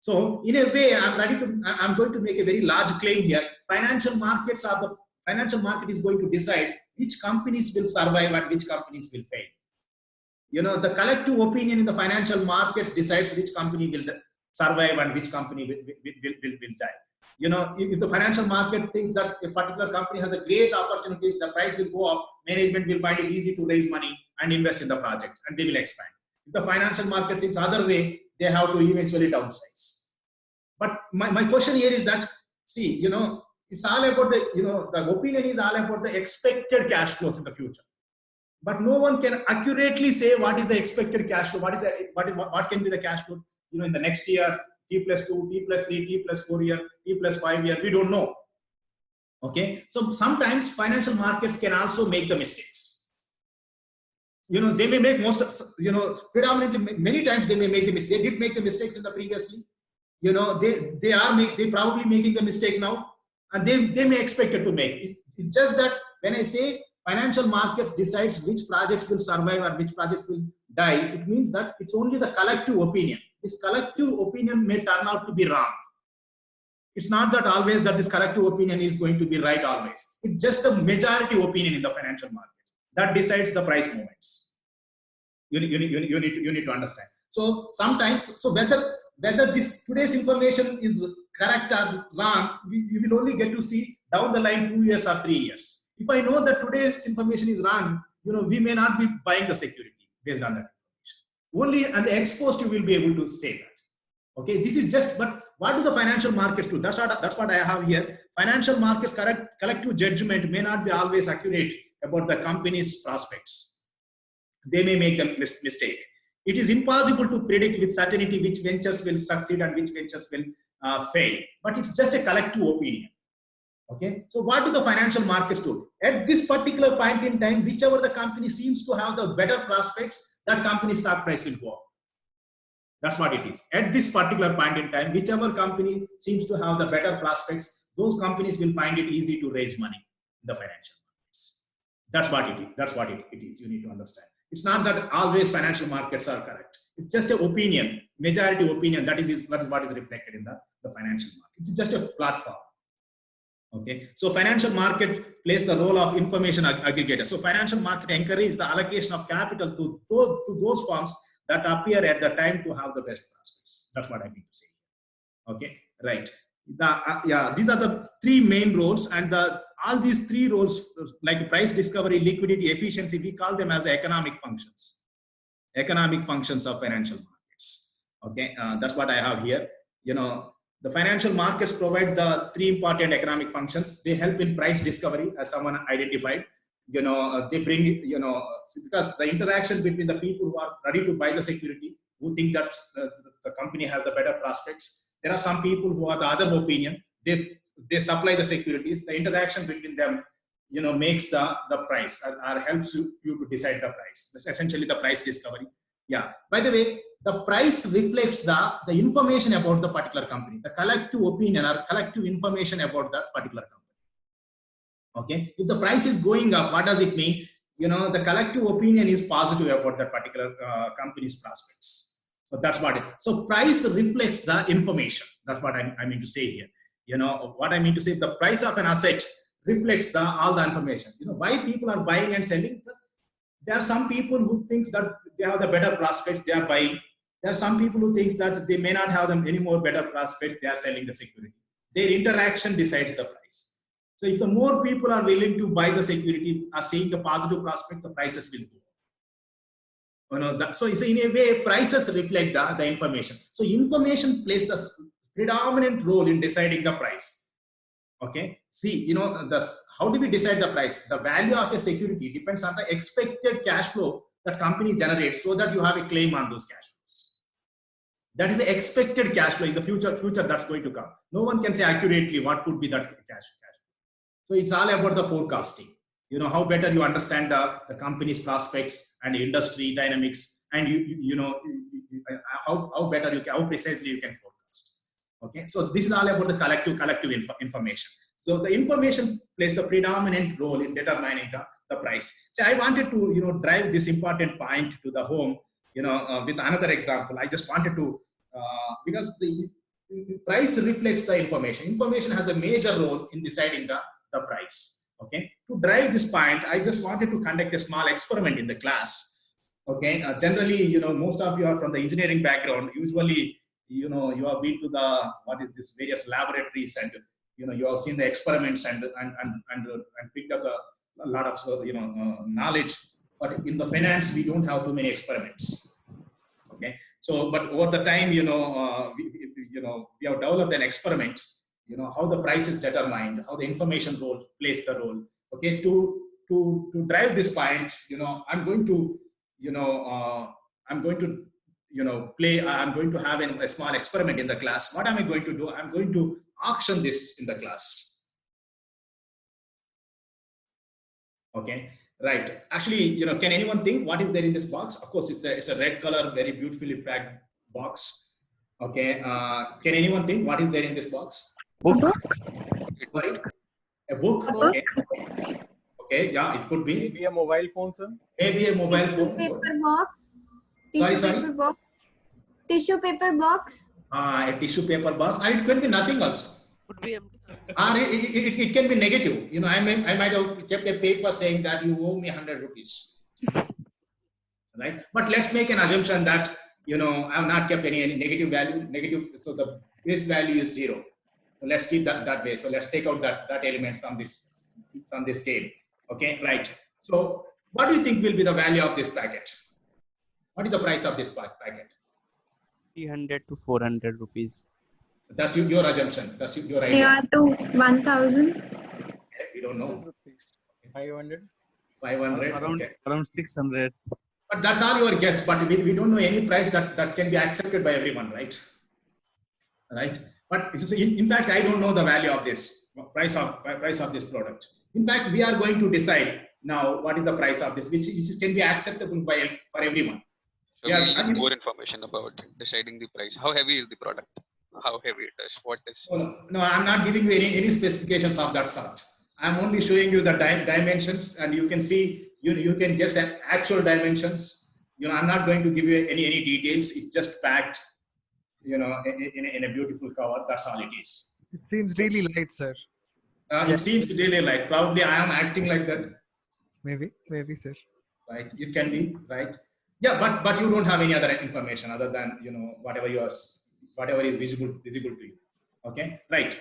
So in a way, I'm going to make a very large claim here. Financial market is going to decide which companies will survive and which companies will fail. The collective opinion in the financial markets decides which company will survive and which company will die. If the financial market thinks that a particular company has a great opportunities, the price will go up, management will find it easy to raise money and invest in the project, and they will expand. If the financial market thinks other way, they have to eventually downsize. But my question here is that, see, it's all about the opinion is all about the expected cash flows in the future. But no one can accurately say what is the expected cash flow, what can be the cash flow, in the next year, T+2, T+3, T+4 year, T+5 year, we don't know. Okay, so sometimes financial markets can also make the mistakes. They may make predominantly many times they may make the mistake. They did make the mistakes in the previously. They probably making the mistake now, and they may expect it to make it. It's just that when I say financial markets decides which projects will survive and which projects will die, it means that it's only the collective opinion. This collective opinion may turn out to be wrong. It's not that always that this collective opinion is going to be right always. It's just a majority opinion in the financial market that decides the price movements. You need to understand. So sometimes, whether this today's information is correct or wrong, we will only get to see down the line 2 years or 3 years. If I know that today's information is wrong, we may not be buying the security based on that information. Only at the exposed you will be able to say that. Okay, this is just, but what do the financial markets do? That's what I have here. Financial markets collective judgment may not be always accurate about the company's prospects. they may make a mistake. It is impossible to predict with certainty which ventures will succeed and which ventures will fail. But it's just a collective opinion. Okay. So what do the financial markets do? At this particular point in time, whichever the company seems to have the better prospects, that company stock price will go up. That's what it is. At this particular point in time, whichever company seems to have the better prospects, those companies will find it easy to raise money in the financial markets. That's what it is. That's what it is. You need to understand. It's not that always financial markets are correct. It's just an opinion, majority opinion. That is what is reflected in the financial market. It's just a platform. Okay. So financial market plays the role of information aggregator. So financial market encourages the allocation of capital to those firms that appear at the time to have the best prospects. That's what I mean to say. Okay. Right. These are the three main roles, and all these three roles, like price discovery, liquidity, efficiency, we call them as the economic functions of financial markets. Okay, that's what I have here. The financial markets provide the three important economic functions. They help in price discovery, as someone identified. They bring, because the interaction between the people who are ready to buy the security, who think that the company has the better prospects. There are some people who are the other opinion. They supply the securities. The interaction between them, makes the price or helps you to decide the price. That's essentially the price discovery. Yeah. By the way, the price reflects the information about the particular company, the collective opinion or collective information about that particular company. Okay. If the price is going up, what does it mean? The collective opinion is positive about that particular company's prospects. So that's what it. So price reflects the information. That's what I mean to say here. What I mean to say, the price of an asset reflects all the information. Why people are buying and selling. There are some people who think that they have the better prospects, they are buying. There are some people who think that they may not have them any more better prospects, they are selling the security. Their interaction decides the price. So if the more people are willing to buy the security, are seeing the positive prospect, the prices will go. So in a way, prices reflect the information. So information plays the predominant role in deciding the price. Okay. See, how do we decide the price? The value of a security depends on the expected cash flow that company generates, so that you have a claim on those cash flows. That is the expected cash flow in the future that's going to come. No one can say accurately what could be that cash flow. So it's all about the forecasting. How better you understand the company's prospects and the industry dynamics, and how precisely you can forecast. Okay, so this is all about the collective information. So the information plays the predominant role in determining the price. So I wanted to drive this important point to the home. With another example, I just wanted to because the price reflects the information. Information has a major role in deciding the price. Okay, to drive this point, I just wanted to conduct a small experiment in the class. Okay, generally, most of you are from the engineering background. Usually, you have been to various laboratories, and you have seen the experiments and picked up a lot of knowledge. But in the finance, we don't have too many experiments. Okay, so but over the time, we have developed an experiment. How the price is determined, how the information role plays the role. Okay, to drive this point, I'm going to have a small experiment in the class. What am I going to do? I'm going to auction this in the class. Okay, right. Actually, can anyone think what is there in this box? Of course, it's a red color, very beautifully packed box. Okay, can anyone think what is there in this box? Book. Sorry? A book? Okay. Okay, yeah, it could be. Maybe a mobile phone, sir. Maybe a mobile phone. Paper box. Sorry. Paper box. Tissue paper box. A tissue paper box. And it could be nothing also. Could be empty. It can be negative. I might have kept a paper saying that you owe me 100 rupees. Right? But let's make an assumption that, I have not kept any negative value. So the base value is 0. So let's keep that way. So let's take out that element from this game. Okay, right. So what do you think will be the value of this packet? What is the price of this packet? 300 to 400 rupees. That's your assumption. That's your idea. Yeah, to 1,000. We don't know. 500. 500. Around 600. But that's all your guess. But we don't know any price that can be accepted by everyone, right? Right. But in fact, I don't know the value of this price of this product. In fact, we are going to decide now what is the price of this, which can be acceptable for everyone. So we need more information about deciding the price. How heavy is the product? How heavy it is? What is? No, I'm not giving you any specifications of that sort. I'm only showing you the dimensions, and you can see you can guess actual dimensions. I'm not going to give you any details. It's just packed, in a beautiful cover. That's all it is. It seems really light, sir. It seems really light. Probably I am acting like that. Maybe, sir. Right. It can be, right. Yeah, but you don't have any other information other than whatever is visible to you. Okay, right.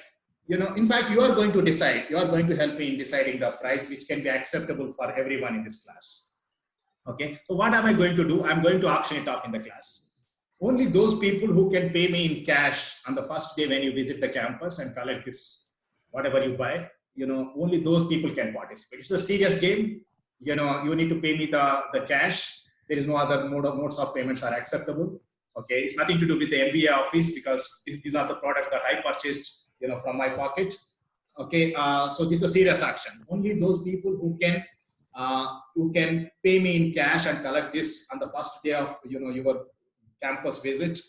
In fact, you are going to decide. You are going to help me in deciding the price which can be acceptable for everyone in this class. Okay. So what am I going to do? I'm going to auction it off in the class. Only those people who can pay me in cash on the first day when you visit the campus and collect this whatever you buy. Only those people can participate. It's a serious game. You need to pay me the cash. There is no other modes of payments are acceptable. Okay, it's nothing to do with the MBA office because these are the products that I purchased, from my pocket. Okay, so this is a serious action. Only those people who can pay me in cash and collect this on the first day of your campus visit.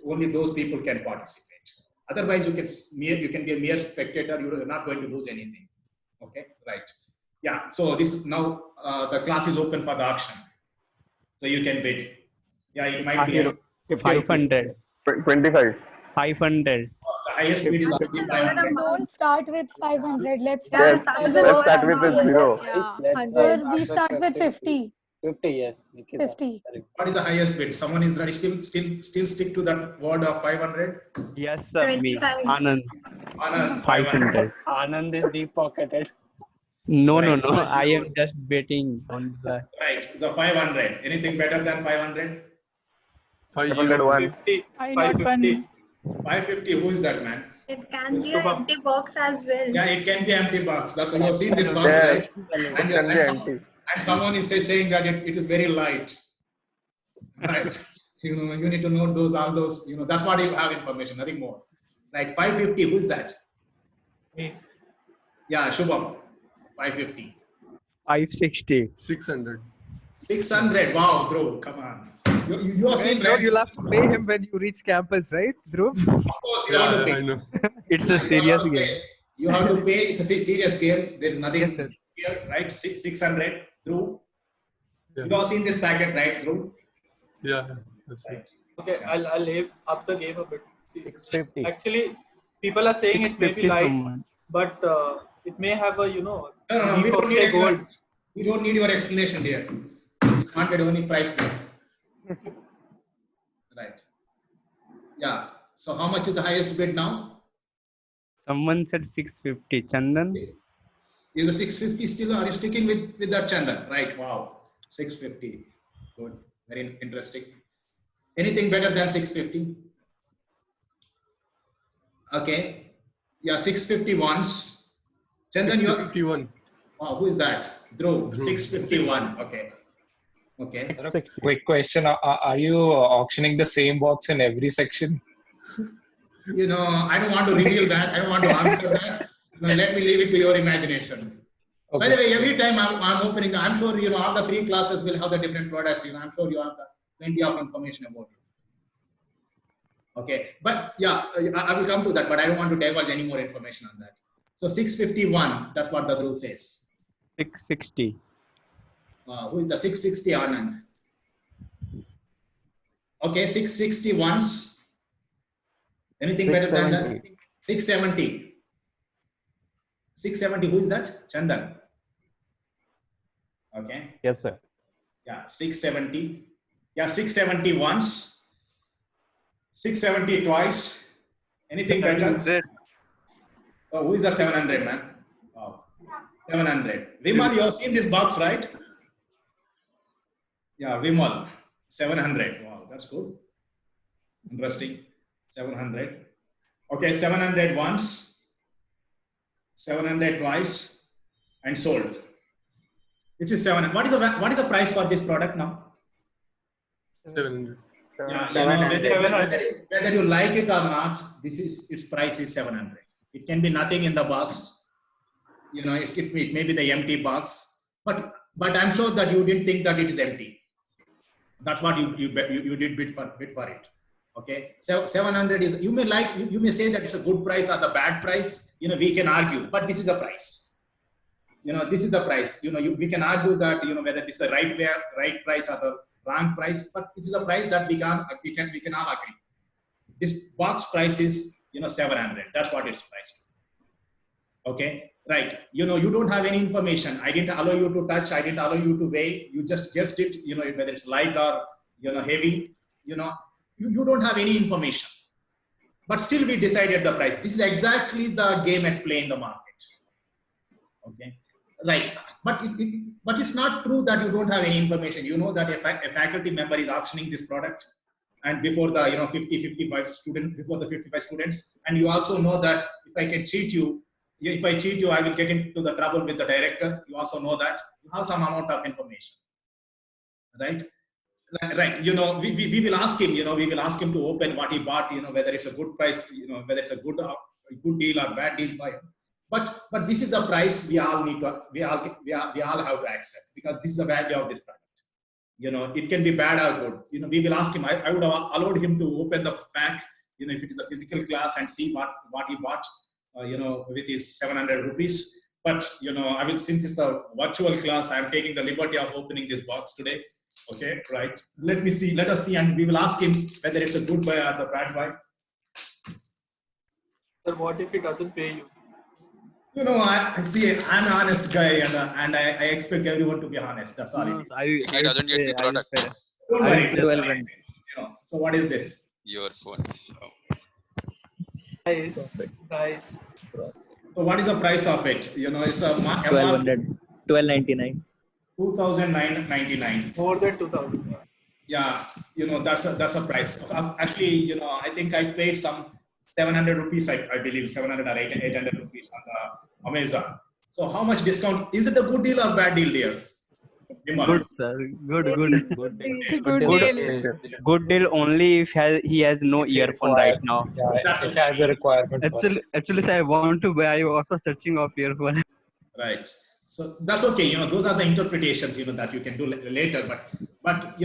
Only those people can participate. Otherwise, you can be a mere spectator. You're not going to lose anything. Okay, right? Yeah. So this is now the class is open for the auction. So you can bid. Yeah, it might be 500. 25. 500. The highest bid is 500. Don't start with 500. Let's Yes, start let's start with the zero. we start with 50. 50, yes. 50. What is the highest bid? Someone is ready. Still stick to that word of 500. Yes, sir. Me. 25. Anand. 500. Anand is deep pocketed. No. Right. I am just betting on the. Right. The 500. Anything better than 500? 501. 550. 550. Who is that man? It can be an empty box as well. Yeah, it can be empty box. That's you have seen this box, Yeah, right? it can be empty. And someone is saying that it is very light. Right. You need to know all those. That's what you have information. Nothing more. Right. 550. Who is that? Me. Yeah, Shubham. 550. 560. 600. 600. Wow, Dhruv, come on. You are saying No, right? you'll have to pay him when you reach campus, right, Dhruv? Of course, you have to pay. I know. It's a serious game. You have to pay. It's a serious game. There is nothing Yes, sir. here, right? 600. Dhruv. Yeah. You have seen this packet, right, Dhruv? Yeah, that's it. Okay, I'll up the game a bit. See, 650. actually, people are saying it may be 650 light, someone. but it may have a No, deep we don't oxide need gold. we don't need your explanation here. We wanted only price bid. Right. Yeah. So how much is the highest bid now? Someone said 650. Chandan. Is the 650 still? Are you sticking with that Chandan? Right. Wow. 650. Good. Very interesting. Anything better than 650? Okay. Yeah, 650 once. Chandan, you are. 651. Wow, who is that? Dhruv. 651. Okay. Okay. Quick question. Are you auctioning the same box in every section? I don't want to reveal that. I don't want to answer that. Let me leave it to your imagination. Okay. By the way, every time I'm opening, I'm sure all the 3 classes will have the different products. I'm sure you have plenty of information about it. Okay, but yeah, I will come to that. But I don't want to divulge any more information on that. So 651. That's what the rule says. 660. Who is the 660 Anand? Okay, 660 once. Anything better than that? 670. 670. Who is that? Chandan. Okay. Yes, sir. Yeah, 670. Yeah, 670 once. 670 twice. Anything better? Oh, who is that 700 man? Wow. 700. Vimal, you have seen this box, right? Yeah, Vimal. 700. Wow, that's good. Interesting. 700. Okay, 700 once. 700 twice. And sold. It is 700. What is the price for this product now? 700. Yeah, 700. whether you like it or not, its price is 700. It can be nothing in the box. It may be the empty box, but I'm sure that you didn't think that it is empty. That's what you did bid for it. Okay, so 700 is, you may say that it's a good price or the bad price. We can argue, but this is the price. This is the price. We can argue that whether this is the right price or the wrong price, but it is a price that we can all agree. This box price is 700. That's what it's priced. Okay, right. You don't have any information. I didn't allow you to touch. I didn't allow you to weigh. You just guessed it. Whether it's light or heavy. You don't have any information. But still, we decided the price. This is exactly the game at play in the market. Okay, right. But it's not true that you don't have any information. You know that a faculty member is auctioning this product, and before the 55 students, and you also know that if I cheat you, I will get into the trouble with the director. You also know that you have some amount of information, right? Right. We will ask him. We will ask him to open what he bought. Whether it's a good price. Whether it's a good deal or bad deal for him. But this is the price we all need to. We all have to accept, because this is the value of this product. It can be bad or good. We will ask him. I would have allowed him to open the pack. If it is a physical class, and see what he bought. With his 700 rupees. But I will, since it's a virtual class, I'm taking the liberty of opening this box today. Okay, right. Let us see, and we will ask him whether it's a good buy or the bad buy. Sir, what if he doesn't pay you? I see. I'm an honest guy, and I expect everyone to be honest. That's all. He doesn't get the product. Don't worry. So what is this? Your phone. Nice. So what is the price of it? It's a 1200, 1299. 2,999. More than 2,000. Yeah, that's a price. Actually, I think I paid some 700 rupees. I believe 700 or 800 rupees on the Amazon. So how much discount? Is it a good deal or bad deal, dear? Good, sir. Good. It's a good deal. Good deal only if he has no earphone right now. Yeah, it has a requirement. Actually, sir, I want to buy. I was also searching of earphone. Right. So that's okay. Those are the interpretations that you can do later. But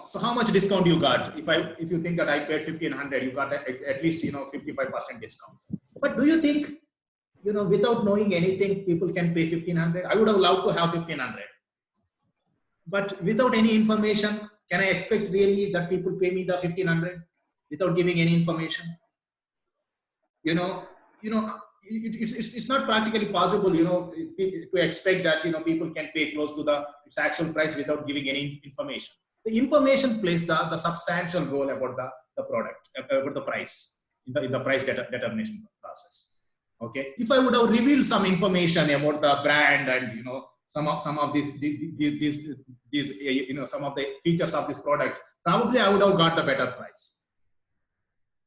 so how much discount you got? If you think that I paid 1,500, you got at least 55% discount. But do you think without knowing anything, people can pay 1,500? I would have loved to have 1,500. But without any information, can I expect really that people pay me the 1,500 without giving any information? It's not practically possible, to expect that people can pay close to its actual price without giving any information. The information plays the substantial role about the product, about the price in the price determination process. Okay, if I would have revealed some information about the brand and some of these some of the features of this product, probably I would have got the better price.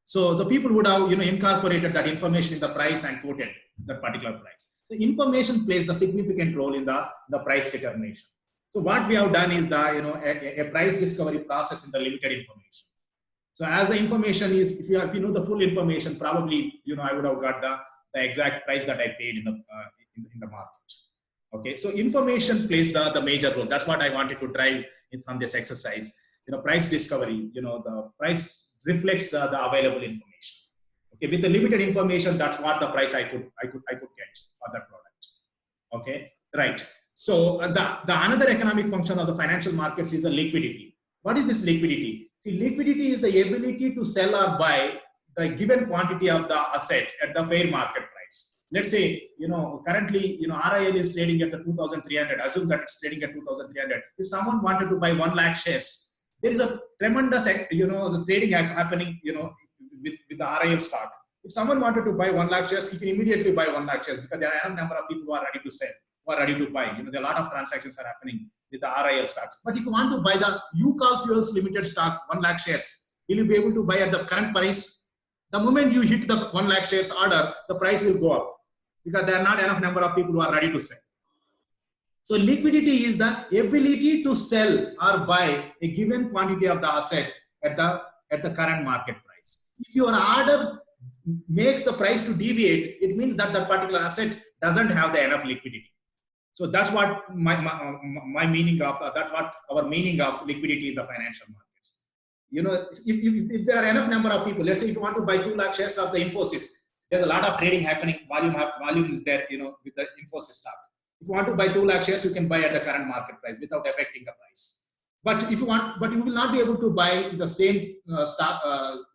So the people would have incorporated that information in the price and quoted that particular price. So information plays the significant role in the price determination. So what we have done is a price discovery process in the limited information. So as the information is, if you know the full information, probably I would have got the exact price that I paid in the market. Okay, so information plays the major role. That's what I wanted to drive from this exercise. Price discovery. The price reflects the available information. Okay, with the limited information, that's what the price I could get for that product. Okay, right. So the another economic function of the financial markets is the liquidity. What is this liquidity? See, liquidity is the ability to sell or buy the given quantity of the asset at the fair market price. Let's say, currently, RIL is trading at the 2,300. Assume that it's trading at 2,300. If someone wanted to buy 1 lakh shares, there is a tremendous, the trading happening, with the RIL stock. If someone wanted to buy 1 lakh shares, he can immediately buy 1 lakh shares because there are a number of people who are ready to sell, who are ready to buy. There are a lot of transactions are happening with the RIL stock. But if you want to buy the UCall Fuels Limited stock, 1 lakh shares, will you be able to buy at the current price? The moment you hit the 1 lakh shares order, the price will go up because there are not enough number of people who are ready to sell. So liquidity is the ability to sell or buy a given quantity of the asset at the current market price. If your order makes the price to deviate, it means that the particular asset doesn't have the enough liquidity. So that's what my meaning of that's what our meaning of liquidity in the financial markets. You know, if there are enough number of people, let's say if you want to buy 2 lakh shares of the Infosys, there's a lot of trading happening. Volume is there, you know, with the Infosys stock. If you want to buy 2 lakh shares, you can buy at the current market price without affecting the price. But if you want, but you will not be able to buy the same stock,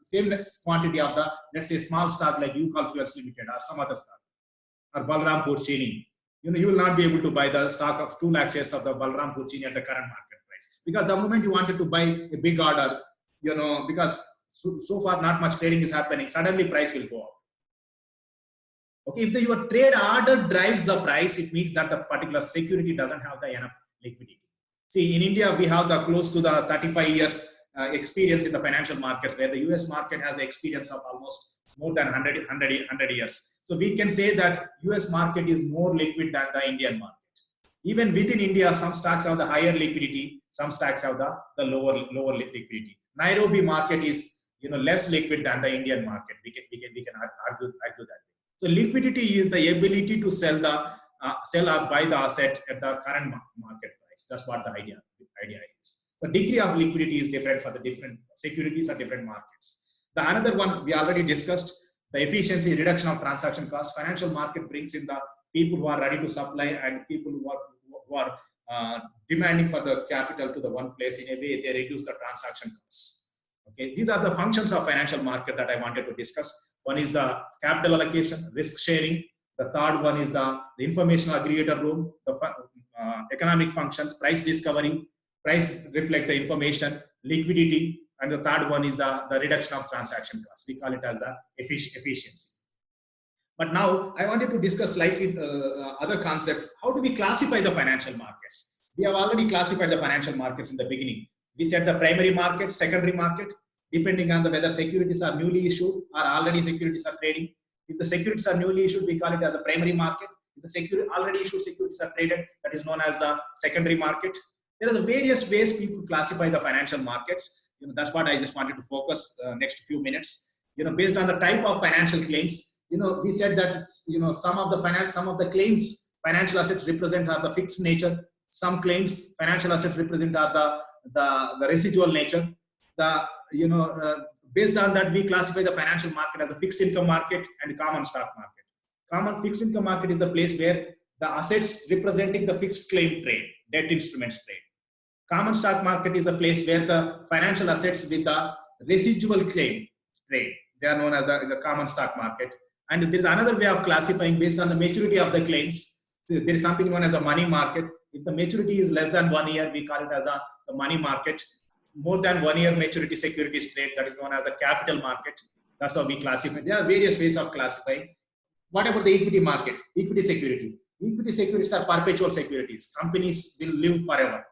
same quantity of the, let's say, small stock like Ucal Fuels Limited or some other stock, or Balrampur Chini. You know, you will not be able to buy the stock of 2 lakh shares of the Balrampur Chini at the current market price, because the moment you wanted to buy a big order, you know, because so far not much trading is happening, suddenly price will go up. Okay, if your trade order drives the price, it means that the particular security doesn't have the enough liquidity. See, in India, we have the close to the 35 years experience in the financial markets, where the US market has experience of almost more than 100 years. So we can say that US market is more liquid than the Indian market. Even within India, some stocks have the higher liquidity, some stocks have the lower liquidity. Nairobi market is, you know, less liquid than the Indian market. We can argue that. So liquidity is the ability to sell or buy the asset at the current market price. That's what the idea is. The degree of liquidity is different for the different securities or different markets. The another one we already discussed, the efficiency, reduction of transaction costs. Financial market brings in the people who are ready to supply and people who are demanding for the capital to the one place. In a way, they reduce the transaction costs. Okay, these are the functions of financial market that I wanted to discuss. One is the capital allocation, risk sharing. The third one is the information aggregator role, the economic functions, price discovery, price reflect the information, liquidity, and the third one is the reduction of transaction costs. We call it as the efficiency. But now I wanted to discuss slightly other concept. How do we classify the financial markets? We have already classified the financial markets in the beginning. We said the primary market, secondary market, depending on whether securities are newly issued or already securities are trading. If the securities are newly issued, we call it as a primary market. If the already issued securities are traded, that is known as the secondary market. There are the various ways people classify the financial markets. You know, that's what I just wanted to focus next few minutes. You know, based on the type of financial claims, you know, we said that, you know, some of the claims financial assets represent are the fixed nature. Some claims financial assets represent are the residual nature. Based on that, we classify the financial market as a fixed income market and common stock market. Common fixed income market is the place where the assets representing the fixed claim trade, debt instruments trade. Common stock market is the place where the financial assets with the residual claim trade. They are known as the common stock market. And there is another way of classifying based on the maturity of the claims. There is something known as a money market. If the maturity is less than 1 year, we call it as the money market. More than 1 year maturity securities trade, that is known as a capital market. That's how we classify. There are various ways of classifying. What about the equity market? Equity security. Equity securities are perpetual securities. Companies will live forever.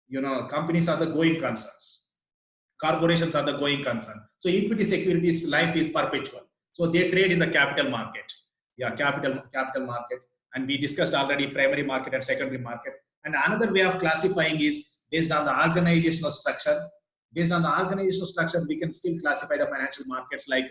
You know, companies are the going concerns. Corporations are the going concern. So equity securities life is perpetual. So they trade in the capital market. Yeah, capital market. And we discussed already primary market and secondary market. And another way of classifying is based on the organizational structure. Based on the organizational structure, we can still classify the financial markets like,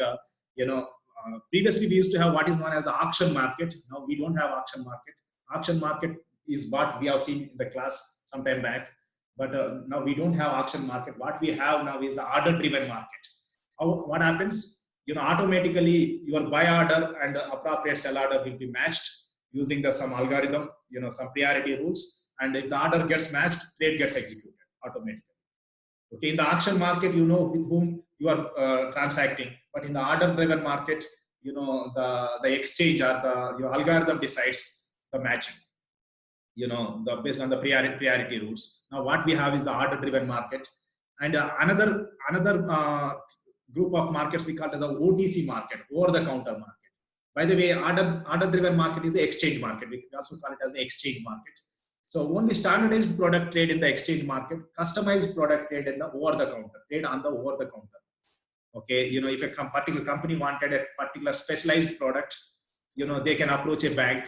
previously we used to have what is known as the auction market. Now we don't have auction market. Auction market is what we have seen in the class sometime back. But now we don't have auction market. What we have now is the order-driven market. What happens? You know, automatically your buy order and the appropriate sell order will be matched using some algorithm, you know, some priority rules. And if the order gets matched, trade gets executed automatically. Okay, in the auction market, you know with whom you are transacting. But in the order-driven market, you know, the exchange or your algorithm decides the matching. You know, based on the priority rules. Now, what we have is the order-driven market, and another group of markets we call it as the OTC market, over-the-counter market. By the way, order-driven market is the exchange market. We can also call it as the exchange market. So only standardized product trade in the exchange market, customized product trade in the over-the-counter, trade on the over-the-counter. Okay, you know, if a particular company wanted a particular specialized product, you know, they can approach a bank.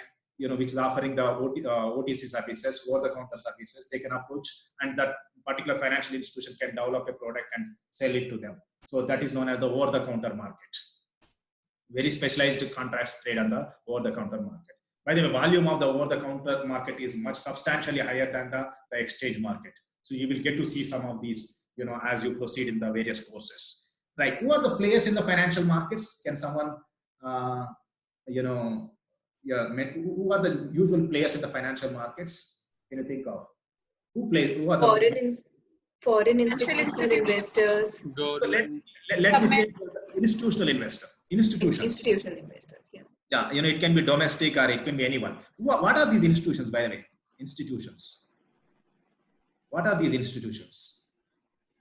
which is offering the OTC services, over-the-counter services, they can approach, and that particular financial institution can develop a product and sell it to them. So that is known as the over-the-counter market. Very specialized contracts trade on the over-the-counter market. By the way, volume of the over-the-counter market is much substantially higher than the exchange market. So you will get to see some of these, as you proceed in the various courses. Right? Who are the players in the financial markets? Can someone, who are the usual players in the financial markets? Can you think of? Who are the foreign institutional investors? Let me say institutional investor. Institutional investors, yeah. Yeah, it can be domestic or it can be anyone. What are these institutions, by the way? Institutions. What are these institutions?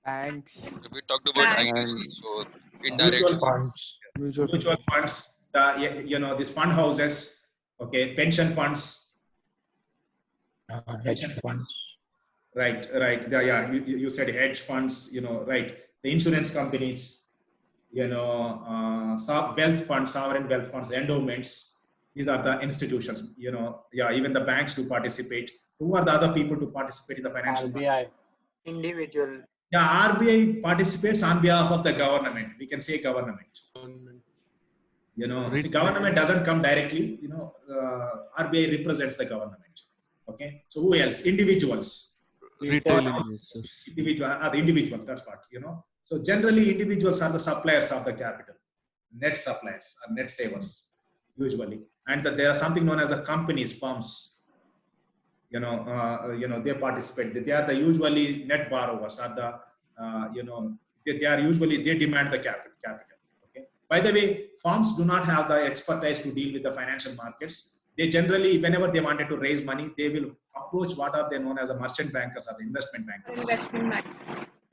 Banks. We talked about banks. So indirect mutual funds. Mutual funds. These fund houses. Okay, pension funds. Hedge funds. Right. Yeah, you said hedge funds. Right. The insurance companies. Wealth funds, sovereign wealth funds, endowments. These are the institutions. Even the banks do participate. So who are the other people to participate in the financial RBI, market? individual. Yeah, RBI participates on behalf of the government. We can say government. See, government doesn't come directly. RBI represents the government. Okay. So who else? Individuals. Retail investors. Individuals. That's what So generally, individuals are the suppliers of the capital, net suppliers or net savers, usually. And there are something known as a companies, firms. They participate. They are the usually net borrowers, or they demand the capital. Okay. By the way, firms do not have the expertise to deal with the financial markets. They generally, whenever they wanted to raise money, they will approach what are they known as the merchant bankers or the investment bankers.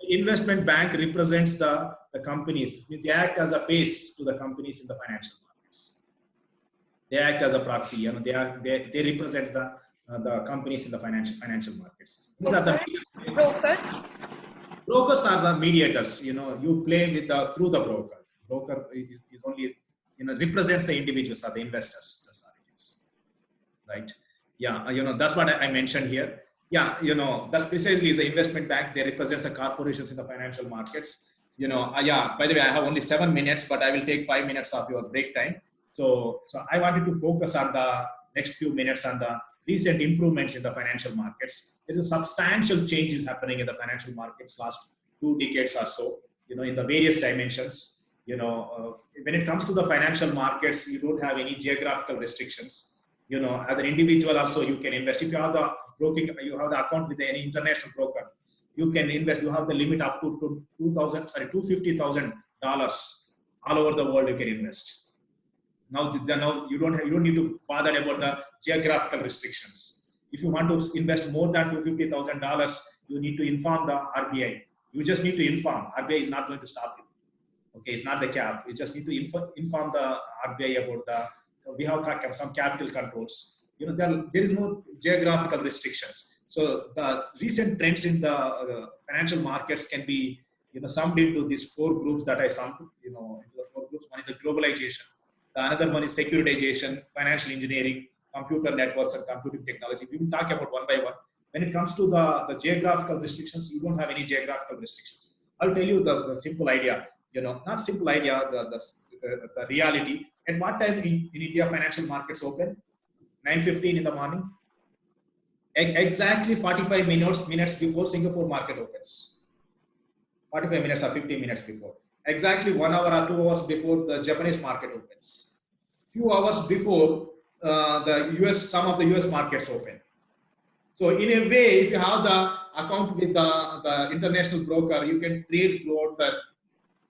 Investment bank represents the companies. They act as a face to the companies in the financial markets. They act as a proxy. They represent the companies in the financial markets. These are the brokers. Brokers are the mediators. You play with through the broker. Broker is only represents the individuals or the investors. That's how it is. Right? Yeah. That's what I mentioned here. Yeah, that's precisely the investment bank. They represent the corporations in the financial markets. By the way, I have only 7 minutes, but I will take 5 minutes of your break time. So I wanted to focus on the next few minutes on the recent improvements in the financial markets. There is a substantial changes happening in the financial markets last 2 decades or so, in the various dimensions. When it comes to the financial markets, you don't have any geographical restrictions. As an individual also, you can invest. If you have the you have the account with any international broker, you can invest. You have the limit up to $250,000 all over the world. You can invest. Now you don't need to bother about the geographical restrictions. If you want to invest more than $250,000, you need to inform the RBI. You just need to inform. RBI is not going to stop you. Okay, it's not the cap. You just need to inform the RBI about we have some capital controls. There is no geographical restrictions. So the recent trends in the financial markets can be summed into these 4 groups that I summed. Into the 4 groups. One is a globalization. The another one is securitization, financial engineering, computer networks, and computing technology. We will talk about one by one. When it comes to the geographical restrictions, you don't have any geographical restrictions. I'll tell you the simple idea. Not simple idea. The reality. At what time in India financial markets open? 9:15 in the morning. Exactly 45 minutes before Singapore market opens. 45 minutes or 15 minutes before. Exactly 1 hour or 2 hours before the Japanese market opens. Few hours before some of the US markets open. So in a way, if you have the account with the international broker, you can trade throughout the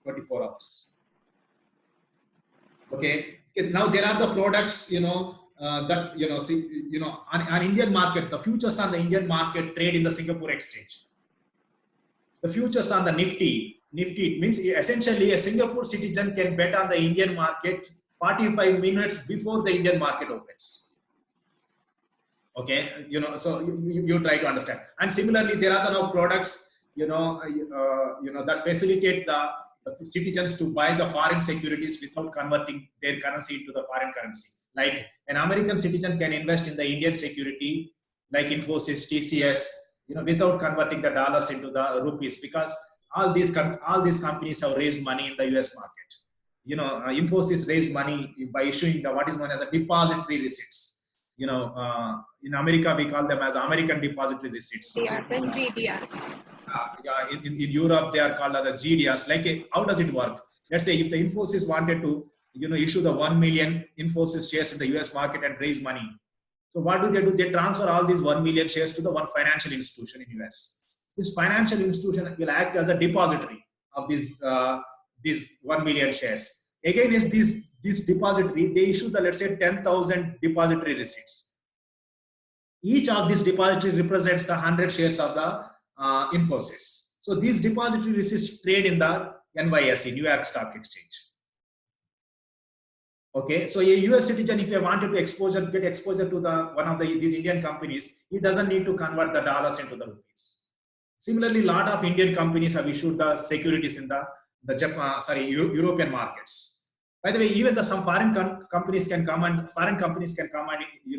24 hours. Okay. Now there are the products, that on Indian market, the futures on the Indian market trade in the Singapore exchange. The futures on the Nifty, it means essentially a Singapore citizen can bet on the Indian market 45 minutes before the Indian market opens. Okay, so you try to understand. And similarly, there are now products, that facilitate the citizens to buy the foreign securities without converting their currency into the foreign currency. Like an American citizen can invest in the Indian security, like Infosys, TCS, without converting the dollars into the rupees, because all these companies have raised money in the US market. Infosys raised money by issuing what is known as a depository receipts. In America, we call them as American depository receipts. GDRs. In Europe, they are called as the GDRs. How does it work? Let's say if the Infosys wanted to, issue the 1 million Infosys shares in the US market and raise money. So what do? They transfer all these 1 million shares to the one financial institution in US. This financial institution will act as a depository of these 1 million shares. Again, is this depository, they issue let's say 10,000 depository receipts. Each of these depository represents the 100 shares of the Infosys. So these depository receipts trade in the NYSE, New York Stock Exchange. Okay, so a US citizen, if he wanted to get exposure to one of these Indian companies, he doesn't need to convert the dollars into the rupees. Similarly, a lot of Indian companies have issued the securities in the European markets. By the way, even some foreign companies can come and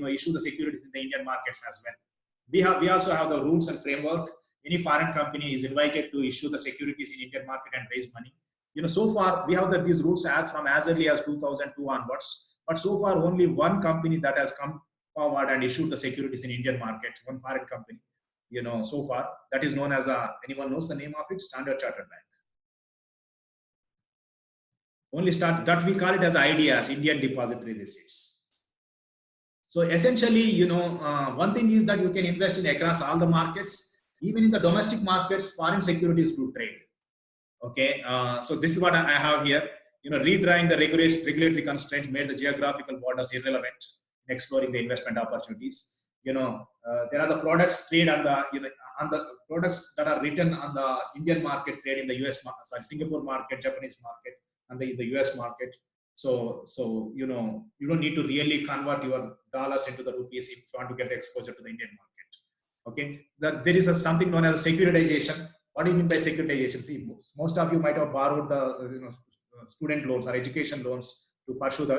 issue the securities in the Indian markets as well. We also have the rules and framework. Any foreign company is invited to issue the securities in Indian market and raise money. So far we have these rules from as early as 2002 onwards. But so far only one company that has come forward and issued the securities in Indian market, one foreign company. So far, that is known as anyone knows the name of it? Standard Chartered Bank. That we call it as IDRs, Indian Depository Receipts. So essentially, one thing is that you can invest in across all the markets. Even in the domestic markets, foreign securities do trade. Okay, so this is what I have here. Redrawing the regulatory constraints made the geographical borders irrelevant in exploring the investment opportunities. There are the products trade on the products that are written on the Indian market trade in the Singapore market, Japanese market, and the US market. So you don't need to really convert your dollars into the rupees if you want to get exposure to the Indian market. Okay, there is something known as securitization. What do you mean by securitization? See, most of you might have borrowed the student loans or education loans to pursue the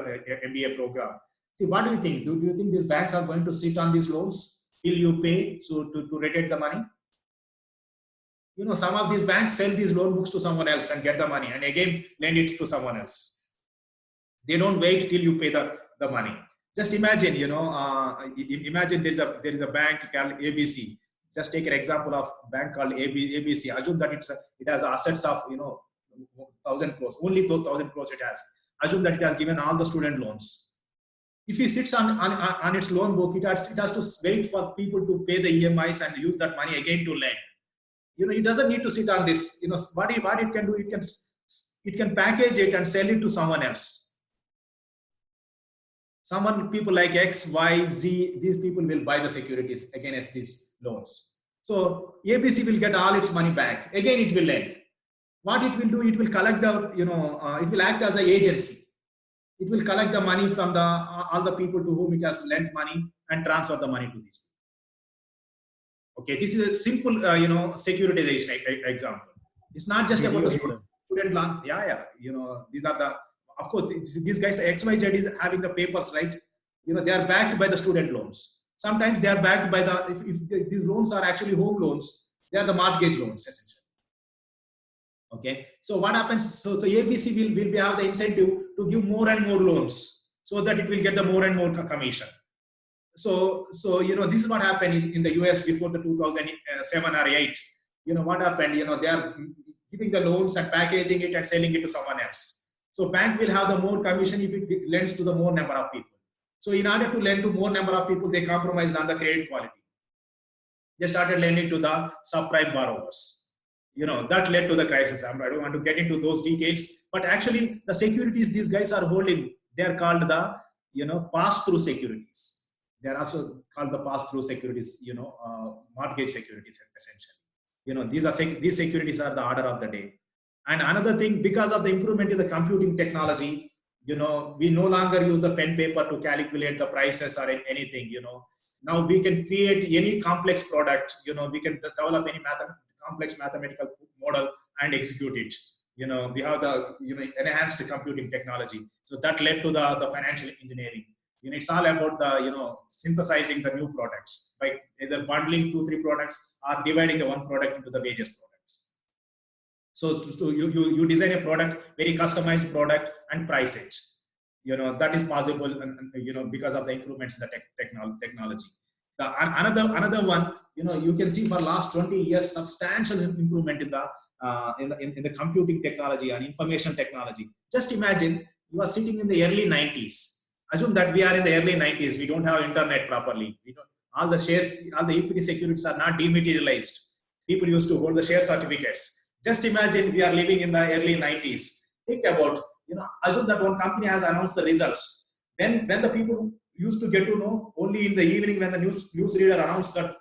MBA program. See, what do you think? Do you think these banks are going to sit on these loans till you pay to rotate the money? Some of these banks sell these loan books to someone else and get the money and again lend it to someone else. They don't wait till you pay the money. Just imagine, imagine there is a bank called ABC. Just take an example of a bank called ABC. Assume that it has assets of 1,000 crores. Only 1,000 crores it has. Assume that it has given all the student loans. If it sits on its loan book, it has to wait for people to pay the EMIs and use that money again to lend. It doesn't need to sit on this. What it can do, it can package it and sell it to someone else. People like X, Y, Z, these people will buy the securities against these loans. So ABC will get all its money back. Again, it will lend. What it will do, it will collect it will act as an agency. It will collect the money from all the people to whom it has lent money and transfer the money to these people. Okay, this is a simple, securitization example. It's not just about the student loan. Yeah. These are of course, these guys, XYZ is having the papers, right? They are backed by the student loans. Sometimes they are backed by if these loans are actually home loans, they are the mortgage loans, essentially. Okay, so what happens? So ABC will have the incentive to give more and more loans so that it will get the more and more commission. So this is what happened in the US before the 2007 or 8. What happened? They are giving the loans and packaging it and selling it to someone else. So bank will have the more commission if it lends to the more number of people. So in order to lend to more number of people, they compromised on the credit quality. They started lending to the subprime borrowers. That led to the crisis. I don't want to get into those details, but actually the securities these guys are holding, they are called the pass-through securities. They are also called the pass-through securities, mortgage securities essentially. These securities are the order of the day. And another thing, because of the improvement in the computing technology, we no longer use the pen paper to calculate the prices or anything. Now we can create any complex product. We can develop any complex mathematical model and execute it. We have the enhanced computing technology. So that led to the financial engineering. It's all about the synthesizing the new products by either bundling 2-3 products or dividing the one product into the various products. So you design a product, very customized product, and price it. That is possible, and because of the improvements in the technology. Another one, you can see for last 20 years substantial improvement in the computing technology and information technology. Just imagine you are sitting in the early 90s. Assume that we are in the early 90s. We don't have internet properly. All the shares, all the equity securities are not dematerialized. People used to hold the share certificates. Just imagine we are living in the early 90s. Think about, assume that one company has announced the results. When the people used to get to know only in the evening when the newsreader announced that,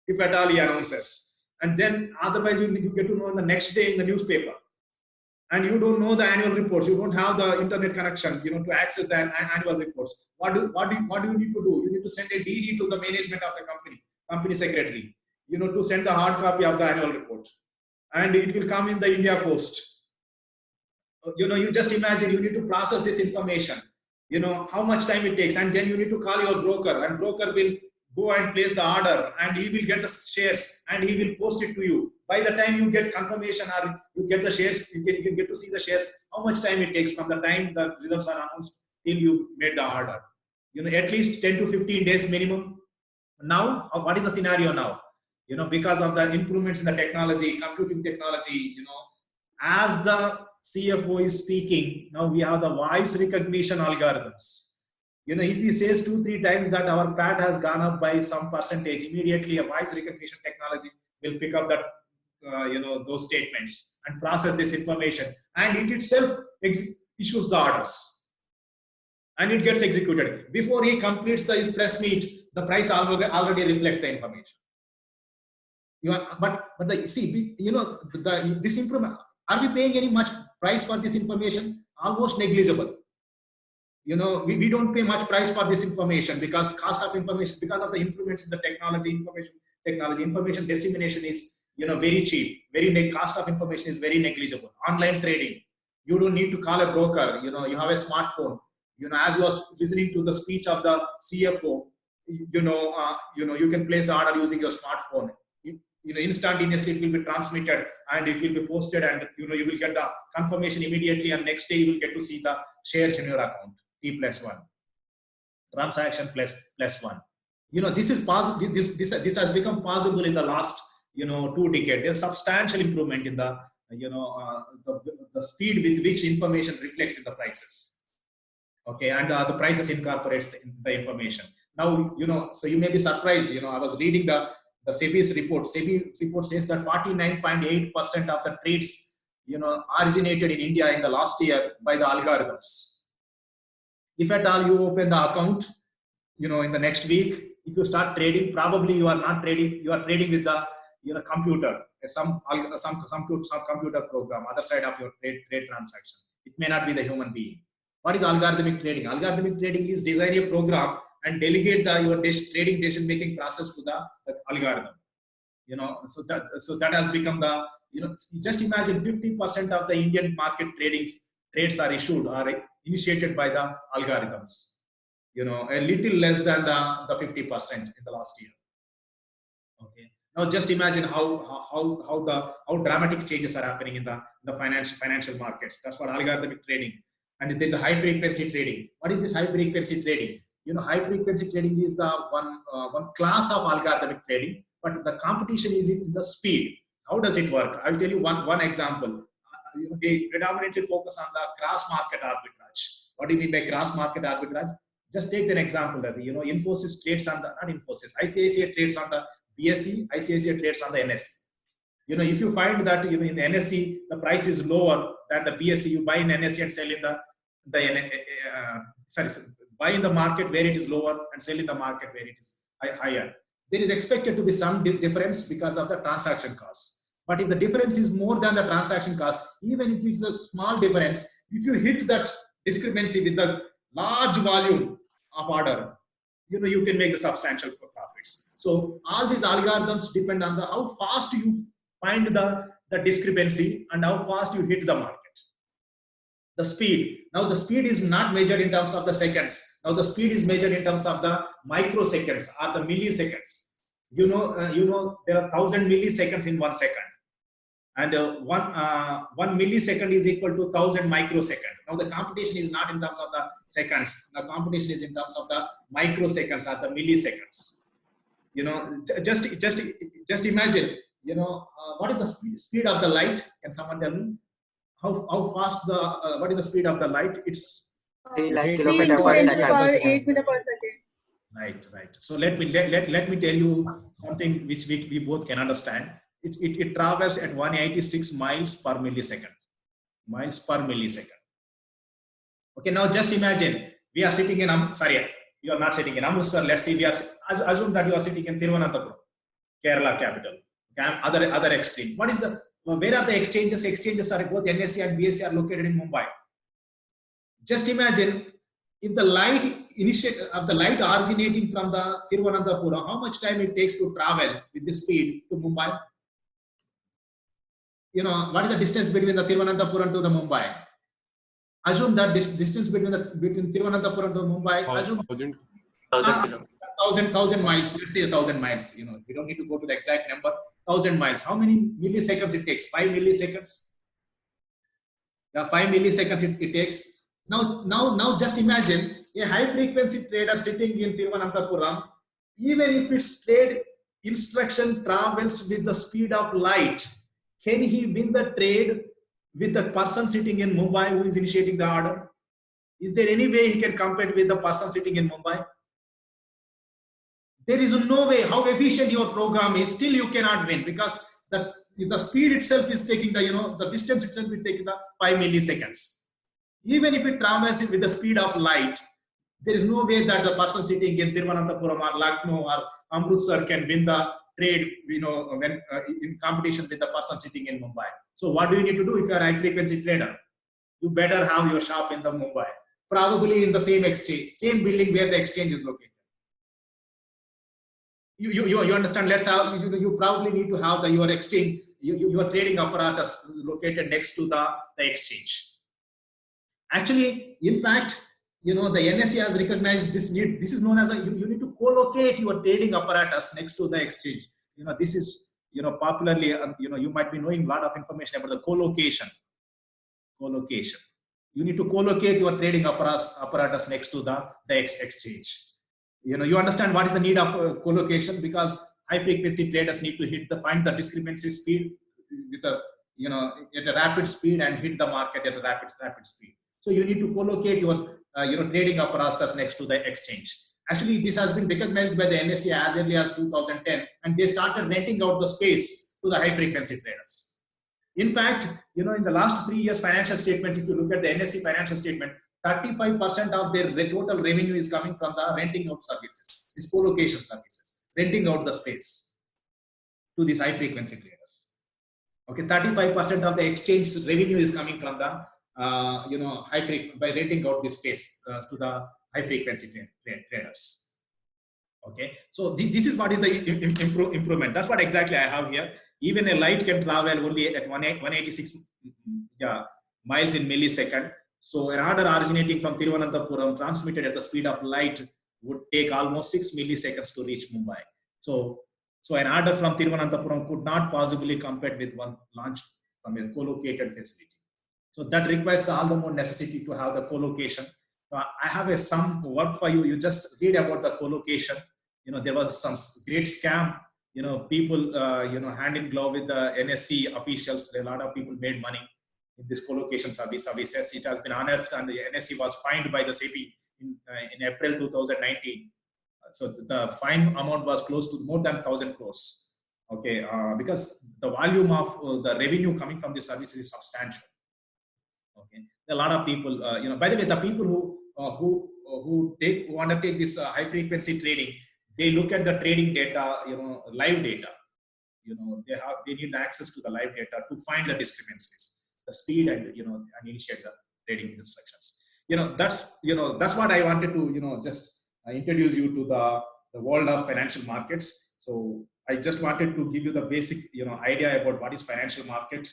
if at all he announces. And then otherwise you get to know the next day in the newspaper. And you don't know the annual reports. You don't have the internet connection, to access the annual reports. What do you need to do? You need to send a DD to the management of the company secretary, to send the hard copy of the annual report. And it will come in the India Post. You just imagine you need to process this information, how much time it takes. And then you need to call your broker, and broker will go and place the order, and he will get the shares and he will post it to you. By the time you get confirmation or you get the shares, you can get to see the shares, how much time it takes from the time the results are announced till you made the order. At least 10 to 15 days minimum. Now, what is the scenario now? Because of the improvements in the technology, computing technology, as the CFO is speaking, now we have the voice recognition algorithms. If he says 2-3 times that our PAT has gone up by some percentage, immediately a voice recognition technology will pick up that, those statements and process this information, and it itself issues the orders, and it gets executed. Before he completes his press meet, the price already reflects the information. This improvement, are we paying any much price for this information? Almost negligible. We don't pay much price for this information because cost of information, because of the improvements in the information dissemination is very cheap. Cost of information is very negligible. Online trading, you don't need to call a broker. You have a smartphone. As you are listening to the speech of the CFO, you can place the order using your smartphone. Instantaneously it will be transmitted and it will be posted, and you will get the confirmation immediately, and next day you will get to see the shares in your account. T+1 transaction plus 1. This has become possible in the last 2 decades. There's substantial improvement in the the speed with which information reflects in the prices. Okay, and the prices incorporates the information. Now so you may be surprised. I was reading the SEBI's report. SEBI's report says that 49.8% of the trades originated in India in the last year by the algorithms. If at all you open the account, in the next week, if you start trading, probably you are not trading. You are trading with the computer, some computer program, other side of your trade transaction. It may not be the human being. What is algorithmic trading? Algorithmic trading is design a program and delegate your trading decision making process to the algorithm. So that has become the just imagine 50% of the Indian market trades are issued or initiated by the algorithms. A little less than the 50% in the last year. Okay. Now just imagine how dramatic changes are happening in the financial markets. That's what algorithmic trading. And there's a high frequency trading. What is this high frequency trading? High frequency trading is the one class of algorithmic trading, but the competition is in the speed. How does it work? I'll tell you one example. They predominantly focus on the cross market arbitrage. What do you mean by cross market arbitrage? Just take an example that Infosys trades on the, not Infosys, ICICI trades on the BSE, ICICI trades on the NSE. If you find that in the NSE the price is lower than the BSE, you buy in NSE and sell in buy in the market where it is lower and sell in the market where it is higher. There is expected to be some difference because of the transaction cost. But if the difference is more than the transaction cost, even if it's a small difference, if you hit that discrepancy with the large volume of order, you can make the substantial profits. So all these algorithms depend on how fast you find the discrepancy and how fast you hit the market. the speed. Now the speed is not measured in terms of the seconds. Now the speed is measured in terms of the microseconds or the milliseconds. You know, there are 1,000 milliseconds in 1 second, and one millisecond is equal to 1,000 microsecond. Now the competition is not in terms of the seconds. The competition is in terms of the microseconds or the milliseconds. You know, just imagine. You know, what is the speed of the light? Can someone tell me? How fast the what is the speed of the light? It's 3 lakh 3 kilometer into per 10 to the second. power 8 meter per second. right. So let me tell you something which we both can understand. It travels at 186 miles per millisecond. Miles per millisecond. Okay, now just imagine we are sitting in sorry, you are not sitting in Amritsar. Let's see, we are assume that you are sitting in Thiruvananthapuram, Kerala capital. Okay, other extreme. What is the where are the exchanges? Exchanges are both NSE and BSE are located in Mumbai. Just imagine if the light originating from the Thiruvananthapuram, how much time it takes to travel with the speed to Mumbai? You know, what is the distance between the Thiruvananthapuram to the Mumbai? Assume that distance between Thiruvananthapuram to Mumbai. Assume 1,000 miles. Let's say 1,000 miles. You know, we don't need to go to the exact number. 1,000 miles. How many milliseconds it takes? 5 milliseconds. Yeah, 5 milliseconds it takes. Now, just imagine a high frequency trader sitting in Thiruvananthapuram. Even if its trade instruction travels with the speed of light, can he win the trade with the person sitting in Mumbai who is initiating the order? Is there any way he can compete with the person sitting in Mumbai? There is no way. How efficient your program is, still you cannot win, because the speed itself is taking the distance itself is taking the 5 milliseconds. Even if it travels with the speed of light, there is no way that the person sitting in Thiruvananthapuram or Lucknow or Amritsar can win the trade, when in competition with the person sitting in Mumbai. So what do you need to do if you are a high frequency trader? You better have your shop in the Mumbai, probably in the same exchange, same building where the exchange is located. You understand? Let's have you probably need to have your exchange, your trading apparatus located next to the exchange. Actually, in fact, the NSE has recognized this need. This is known as you need to co-locate your trading apparatus next to the exchange. This is popularly you might be knowing a lot of information about the co-location. You need to co-locate your trading apparatus next to the exchange. You understand what is the need of co-location, because high frequency traders need to find the discrepancy speed with a at a rapid speed and hit the market at a rapid speed. So you need to co-locate your trading apparatus next to the exchange. Actually, this has been recognized by the NSE as early as 2010, and they started renting out the space to the high frequency traders. In fact, in the last 3 years financial statements, if you look at the NSE financial statement, 35% of their total revenue is coming from the renting out services, these co-location services, renting out the space to these high frequency traders. Okay, 35% of the exchange revenue is coming from the by renting out this space to the high frequency traders. Okay, so this is what is the improvement. That's what exactly I have here. Even a light can travel only at 186 miles in millisecond. So an order originating from Thiruvananthapuram transmitted at the speed of light would take almost 6 milliseconds to reach Mumbai. So an order from Thiruvananthapuram could not possibly compete with one launched from a co-located facility. So that requires all the more necessity to have the co-location. I have some work for you. You just read about the co-location. There was some great scam. People, hand in glove with the NSE officials. A lot of people made money in this co-location services. It has been unearthed, and the NSE was fined by the SEBI in April 2019. So the fine amount was close to more than 1,000 crores. Okay, because the volume of the revenue coming from this service is substantial. Okay, there are a lot of people. By the way, the people who want to take this high frequency trading, they look at the trading data, live data. They need access to the live data to find the discrepancies, the speed, and and initiate the trading instructions. That's what I wanted to just introduce you to the world of financial markets. So I just wanted to give you the basic idea about what is financial market.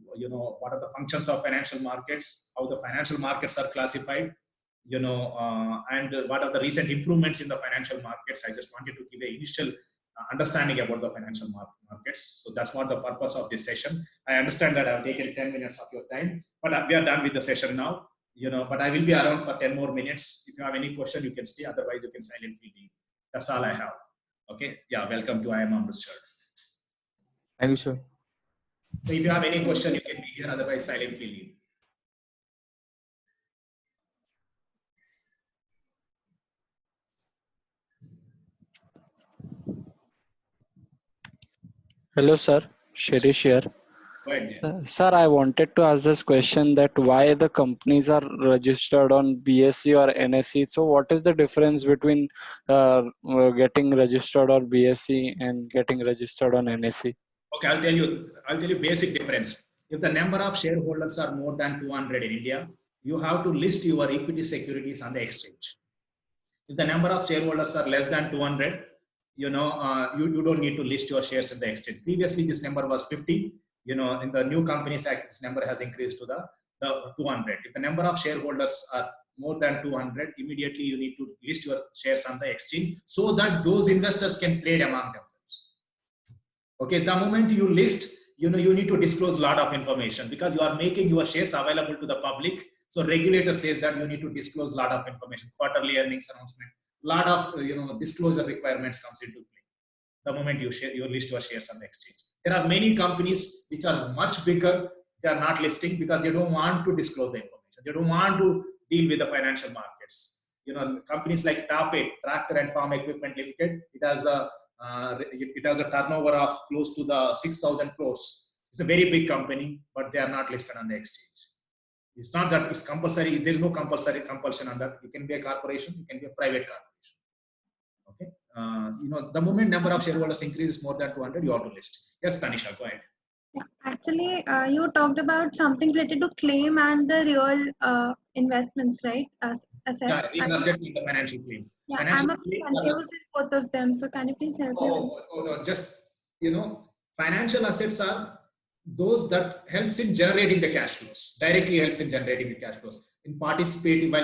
what are the functions of financial markets, how the financial markets are classified, and what are the recent improvements in the financial markets. I just wanted to give an initial understanding about the financial markets. So that's what the purpose of this session. I understand that I've taken 10 minutes of your time, but we are done with the session now. But I will be around for 10 more minutes. If you have any question, you can stay. Otherwise, you can silently leave. That's all I have. Okay. Yeah. Welcome to IIM Amritsar. Thank you, sir. So if you have any question, you can be here. Otherwise, silently leave. Hello, sir. Shirish here. Go ahead. Sir, I wanted to ask this question that why the companies are registered on BSE or NSE. So what is the difference between getting registered on BSE and getting registered on NSE? Okay, I'll tell you basic difference. If the number of shareholders are more than 200 in India, you have to list your equity securities on the exchange. If the number of shareholders are less than 200, you don't need to list your shares in the exchange. Previously, this number was 50. In the new Companies Act, this number has increased to the 200. If the number of shareholders are more than 200, immediately you need to list your shares on the exchange so that those investors can trade among themselves. Okay, the moment you list, you need to disclose a lot of information because you are making your shares available to the public. So regulator says that you need to disclose a lot of information, quarterly earnings announcement, lot of disclosure requirements comes into play. The moment you list your shares on the exchange. There are many companies which are much bigger. They are not listing because they don't want to disclose the information. They don't want to deal with the financial markets. Companies like TAFE, Tractor and Farm Equipment Limited, it has a turnover of close to the 6,000 crores. It's a very big company, but they are not listed on the exchange. It's not that it's compulsory. There is no compulsion on that. You can be a corporation, you can be a private corporation. Okay. The moment number of shareholders increases more than 200, you have to list. Yes, Tanisha, go ahead. Yeah, actually, you talked about something related to claim and the real investments, right? Assets. Yeah, real assets in the financial claims. Yeah, financial I'm confused in both of them. So can you please help me? No, just, financial assets are those that helps in generating the cash flows, directly helps in generating the cash flows, while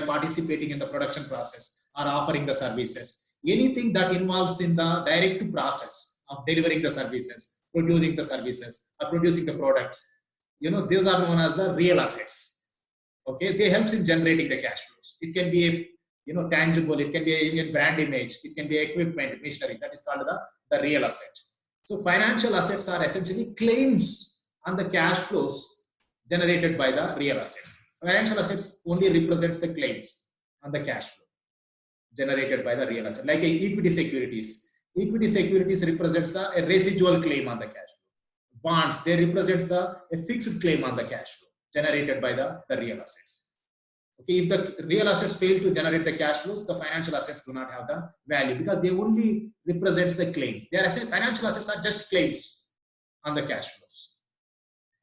participating in the production process or offering the services. Anything that involves in the direct process of delivering the services, producing the services, or producing the products, those are known as the real assets. Okay, they helps in generating the cash flows. It can be tangible, it can be a brand image, it can be equipment, machinery. That is called the real asset. So financial assets are essentially claims on the cash flows generated by the real assets. Financial assets only represents the claims on the cash flow generated by the real asset. Like equity securities. Equity securities represents a residual claim on the cash flow. Bonds, they represents a fixed claim on the cash flow generated by the real assets. Okay, if the real assets fail to generate the cash flows, the financial assets do not have the value because they only represents the claims. Financial assets are just claims on the cash flows.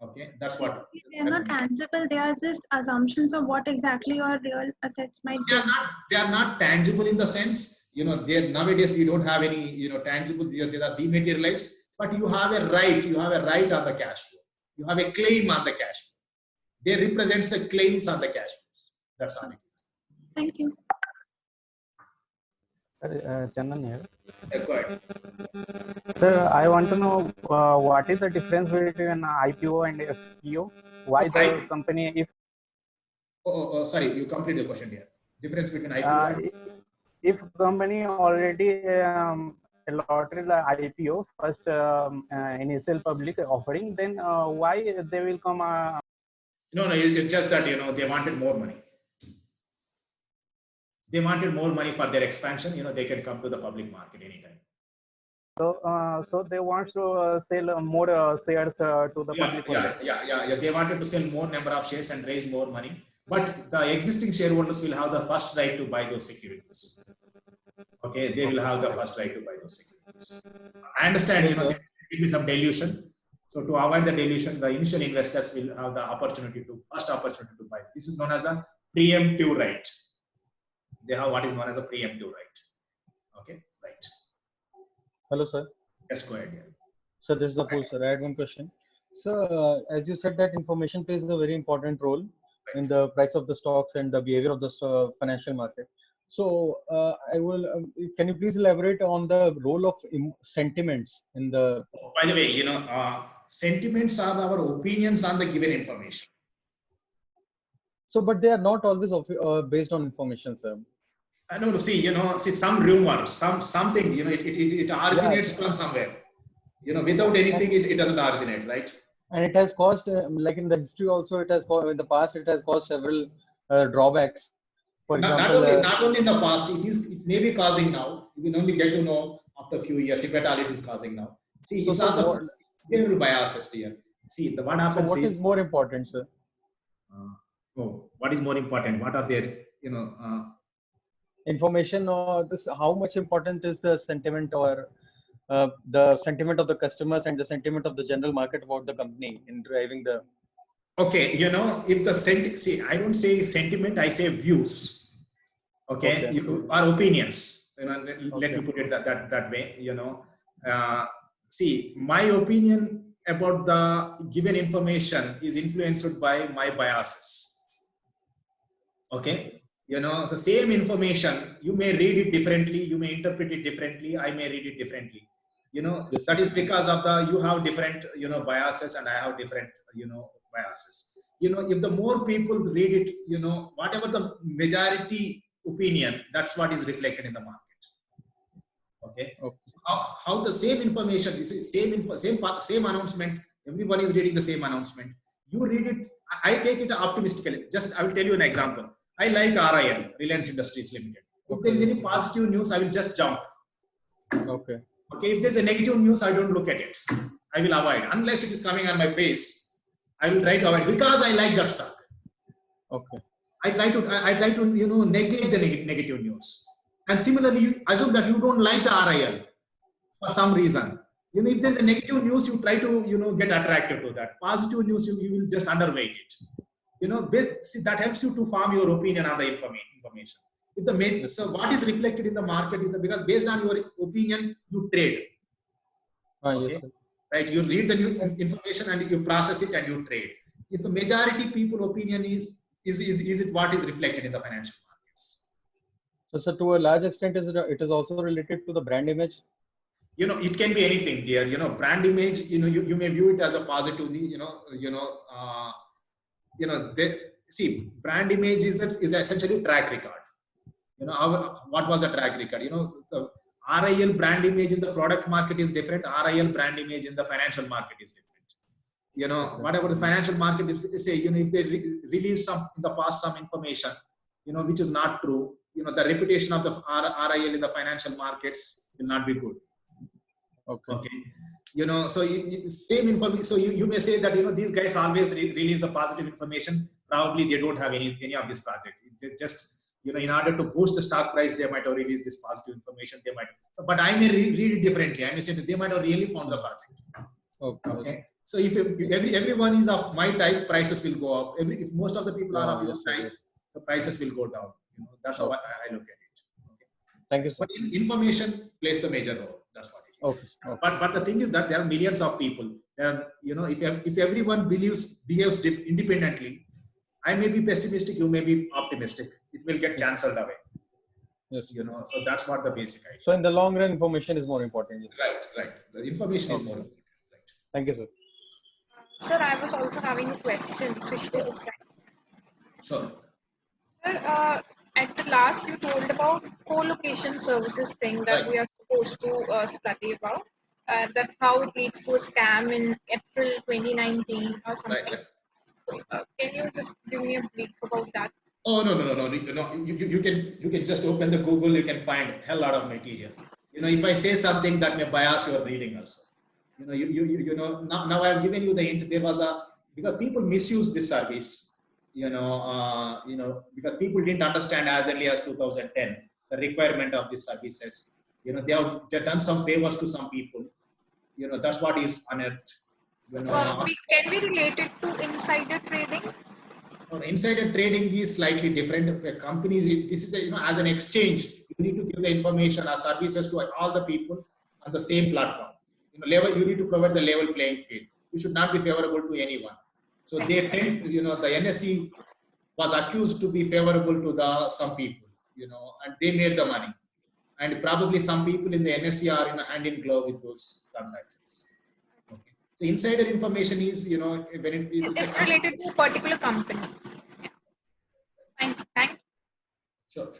Okay, that's what. They are not tangible. They are just assumptions of what exactly your real assets might be. They are not tangible in the sense, nowadays we don't have any, tangible. They are dematerialized, but you have a right. You have a right on the cash flow. You have a claim on the cash flow. They represent the claims on the cash flows. That's all it is. Thank you. Chandan here. Go ahead. Sir, I want to know what is the difference between an IPO and FPO? Why the company, sorry, you complete the question here. Difference between IPO if company already allotted the IPO, first initial public offering, then why they will come? No, it's just that, they wanted more money. They wanted more money for their expansion. They can come to the public market anytime. So they want to sell more shares to the public. Yeah. They wanted to sell more number of shares and raise more money. But the existing shareholders will have the first right to buy those securities. Okay, they will have the first right to buy those securities. I understand, there will be some dilution. So to avoid the dilution, the initial investors will have the first opportunity to buy. This is known as a preemptive right. They have what is known as a preemptive right. Okay, right. Hello, sir. Yes, go ahead. Yeah. So this is Apul, sir. I had one question. So, as you said, that information plays a very important role in the price of the stocks and the behavior of the financial market. So, I will. Can you please elaborate on the role of sentiments in the? By the way, sentiments are our opinions on the given information. So, but they are not always based on information, sir. No, see, some rumor, something, it originates from somewhere. Without anything, it doesn't originate, right? And it has caused, like in the history also, it has caused, in the past, it has caused several drawbacks. For example, not only in the past, it may be causing now. You will only get to know after a few years if at all it is causing now. See, it's all the behavioral biases here. See, what happens so what is more important, sir? What is more important? What are their, information, or this? How much important is the sentiment or the sentiment of the customers and the sentiment of the general market about the company in driving the? Okay, if the see, I don't say sentiment, I say views. Okay, or opinions. Let me put it that way. See, my opinion about the given information is influenced by my biases. Okay, the same information, you may read it differently, you may interpret it differently, I may read it differently. That is because of you have different, biases, and I have different, biases. If the more people read it, whatever the majority opinion, that's what is reflected in the market. Okay. So how the same information, same announcement, everyone is reading the same announcement. You read it, I take it optimistically. I will tell you an example. I like RIL, Reliance Industries Limited. If there is any positive news, I will just jump. Okay. Okay. If there's a negative news, I don't look at it. I will avoid. Unless it is coming on my face, I will try to avoid because I like that stock. Okay. I try to negate the negative news. And similarly, you assume that you don't like the RIL for some reason. If there's a negative news, you try to get attracted to that. Positive news, you will just underweight it. See, that helps you to form your opinion on the information. So what is reflected in the market is because based on your opinion, you trade. Okay, yes, right? You read the new information and you process it and you trade. If the majority people opinion is it what is reflected in the financial markets? So to a large extent, it is also related to the brand image. It can be anything, dear. Brand image. You may view it as a positively. See, brand image is essentially track record. What was the track record? The RIL brand image in the product market is different. RIL brand image in the financial market is different. Whatever the financial market is, say, if they release in the past some information, which is not true, the reputation of the RIL in the financial markets will not be good. Okay. So same information. So you may say that these guys always release the positive information. Probably they don't have any of this project. Just in order to boost the stock price, they might have released this positive information. They might, but I may read it differently. I may say that they might have really found the project. Okay. So if everyone is of my type, prices will go up. If most of the people are of your type, the prices will go down. That's how I look at it. Okay. Thank you, sir. But information plays the major role. That's what it is. Okay. But the thing is that there are millions of people. If everyone behaves independently, I may be pessimistic, you may be optimistic. It will get cancelled away. Yes. So that's what the basic idea. So in the long run, information is more important. Yes. Right. The information is more important. Right. Thank you, sir. Sir, I was also having a question. Sure. Sir, at the last you told about co-location services thing that we are supposed to study about. That how it leads to a scam in April 2019 or something. Right. Can you just give me a brief about that? Oh no! You can just open the Google. You can find a hell lot of material. If I say something that may bias your reading also. Now I've given you the hint. There was because people misuse this service. Because people didn't understand as early as 2010 the requirement of these services. They've done some favors to some people. That's what is unearthed. Can we relate it to insider trading? Insider trading is slightly different. A company, this is as an exchange, you need to give the information or services to all the people on the same platform. You need to provide the level playing field. you should not be favorable to anyone. So they tend, the NSE was accused to be favorable to some people, and they made the money. And probably some people in the NSE are in a hand in glove with those transactions. Okay. So insider information is, when it's related to a particular company. Thanks. Sure.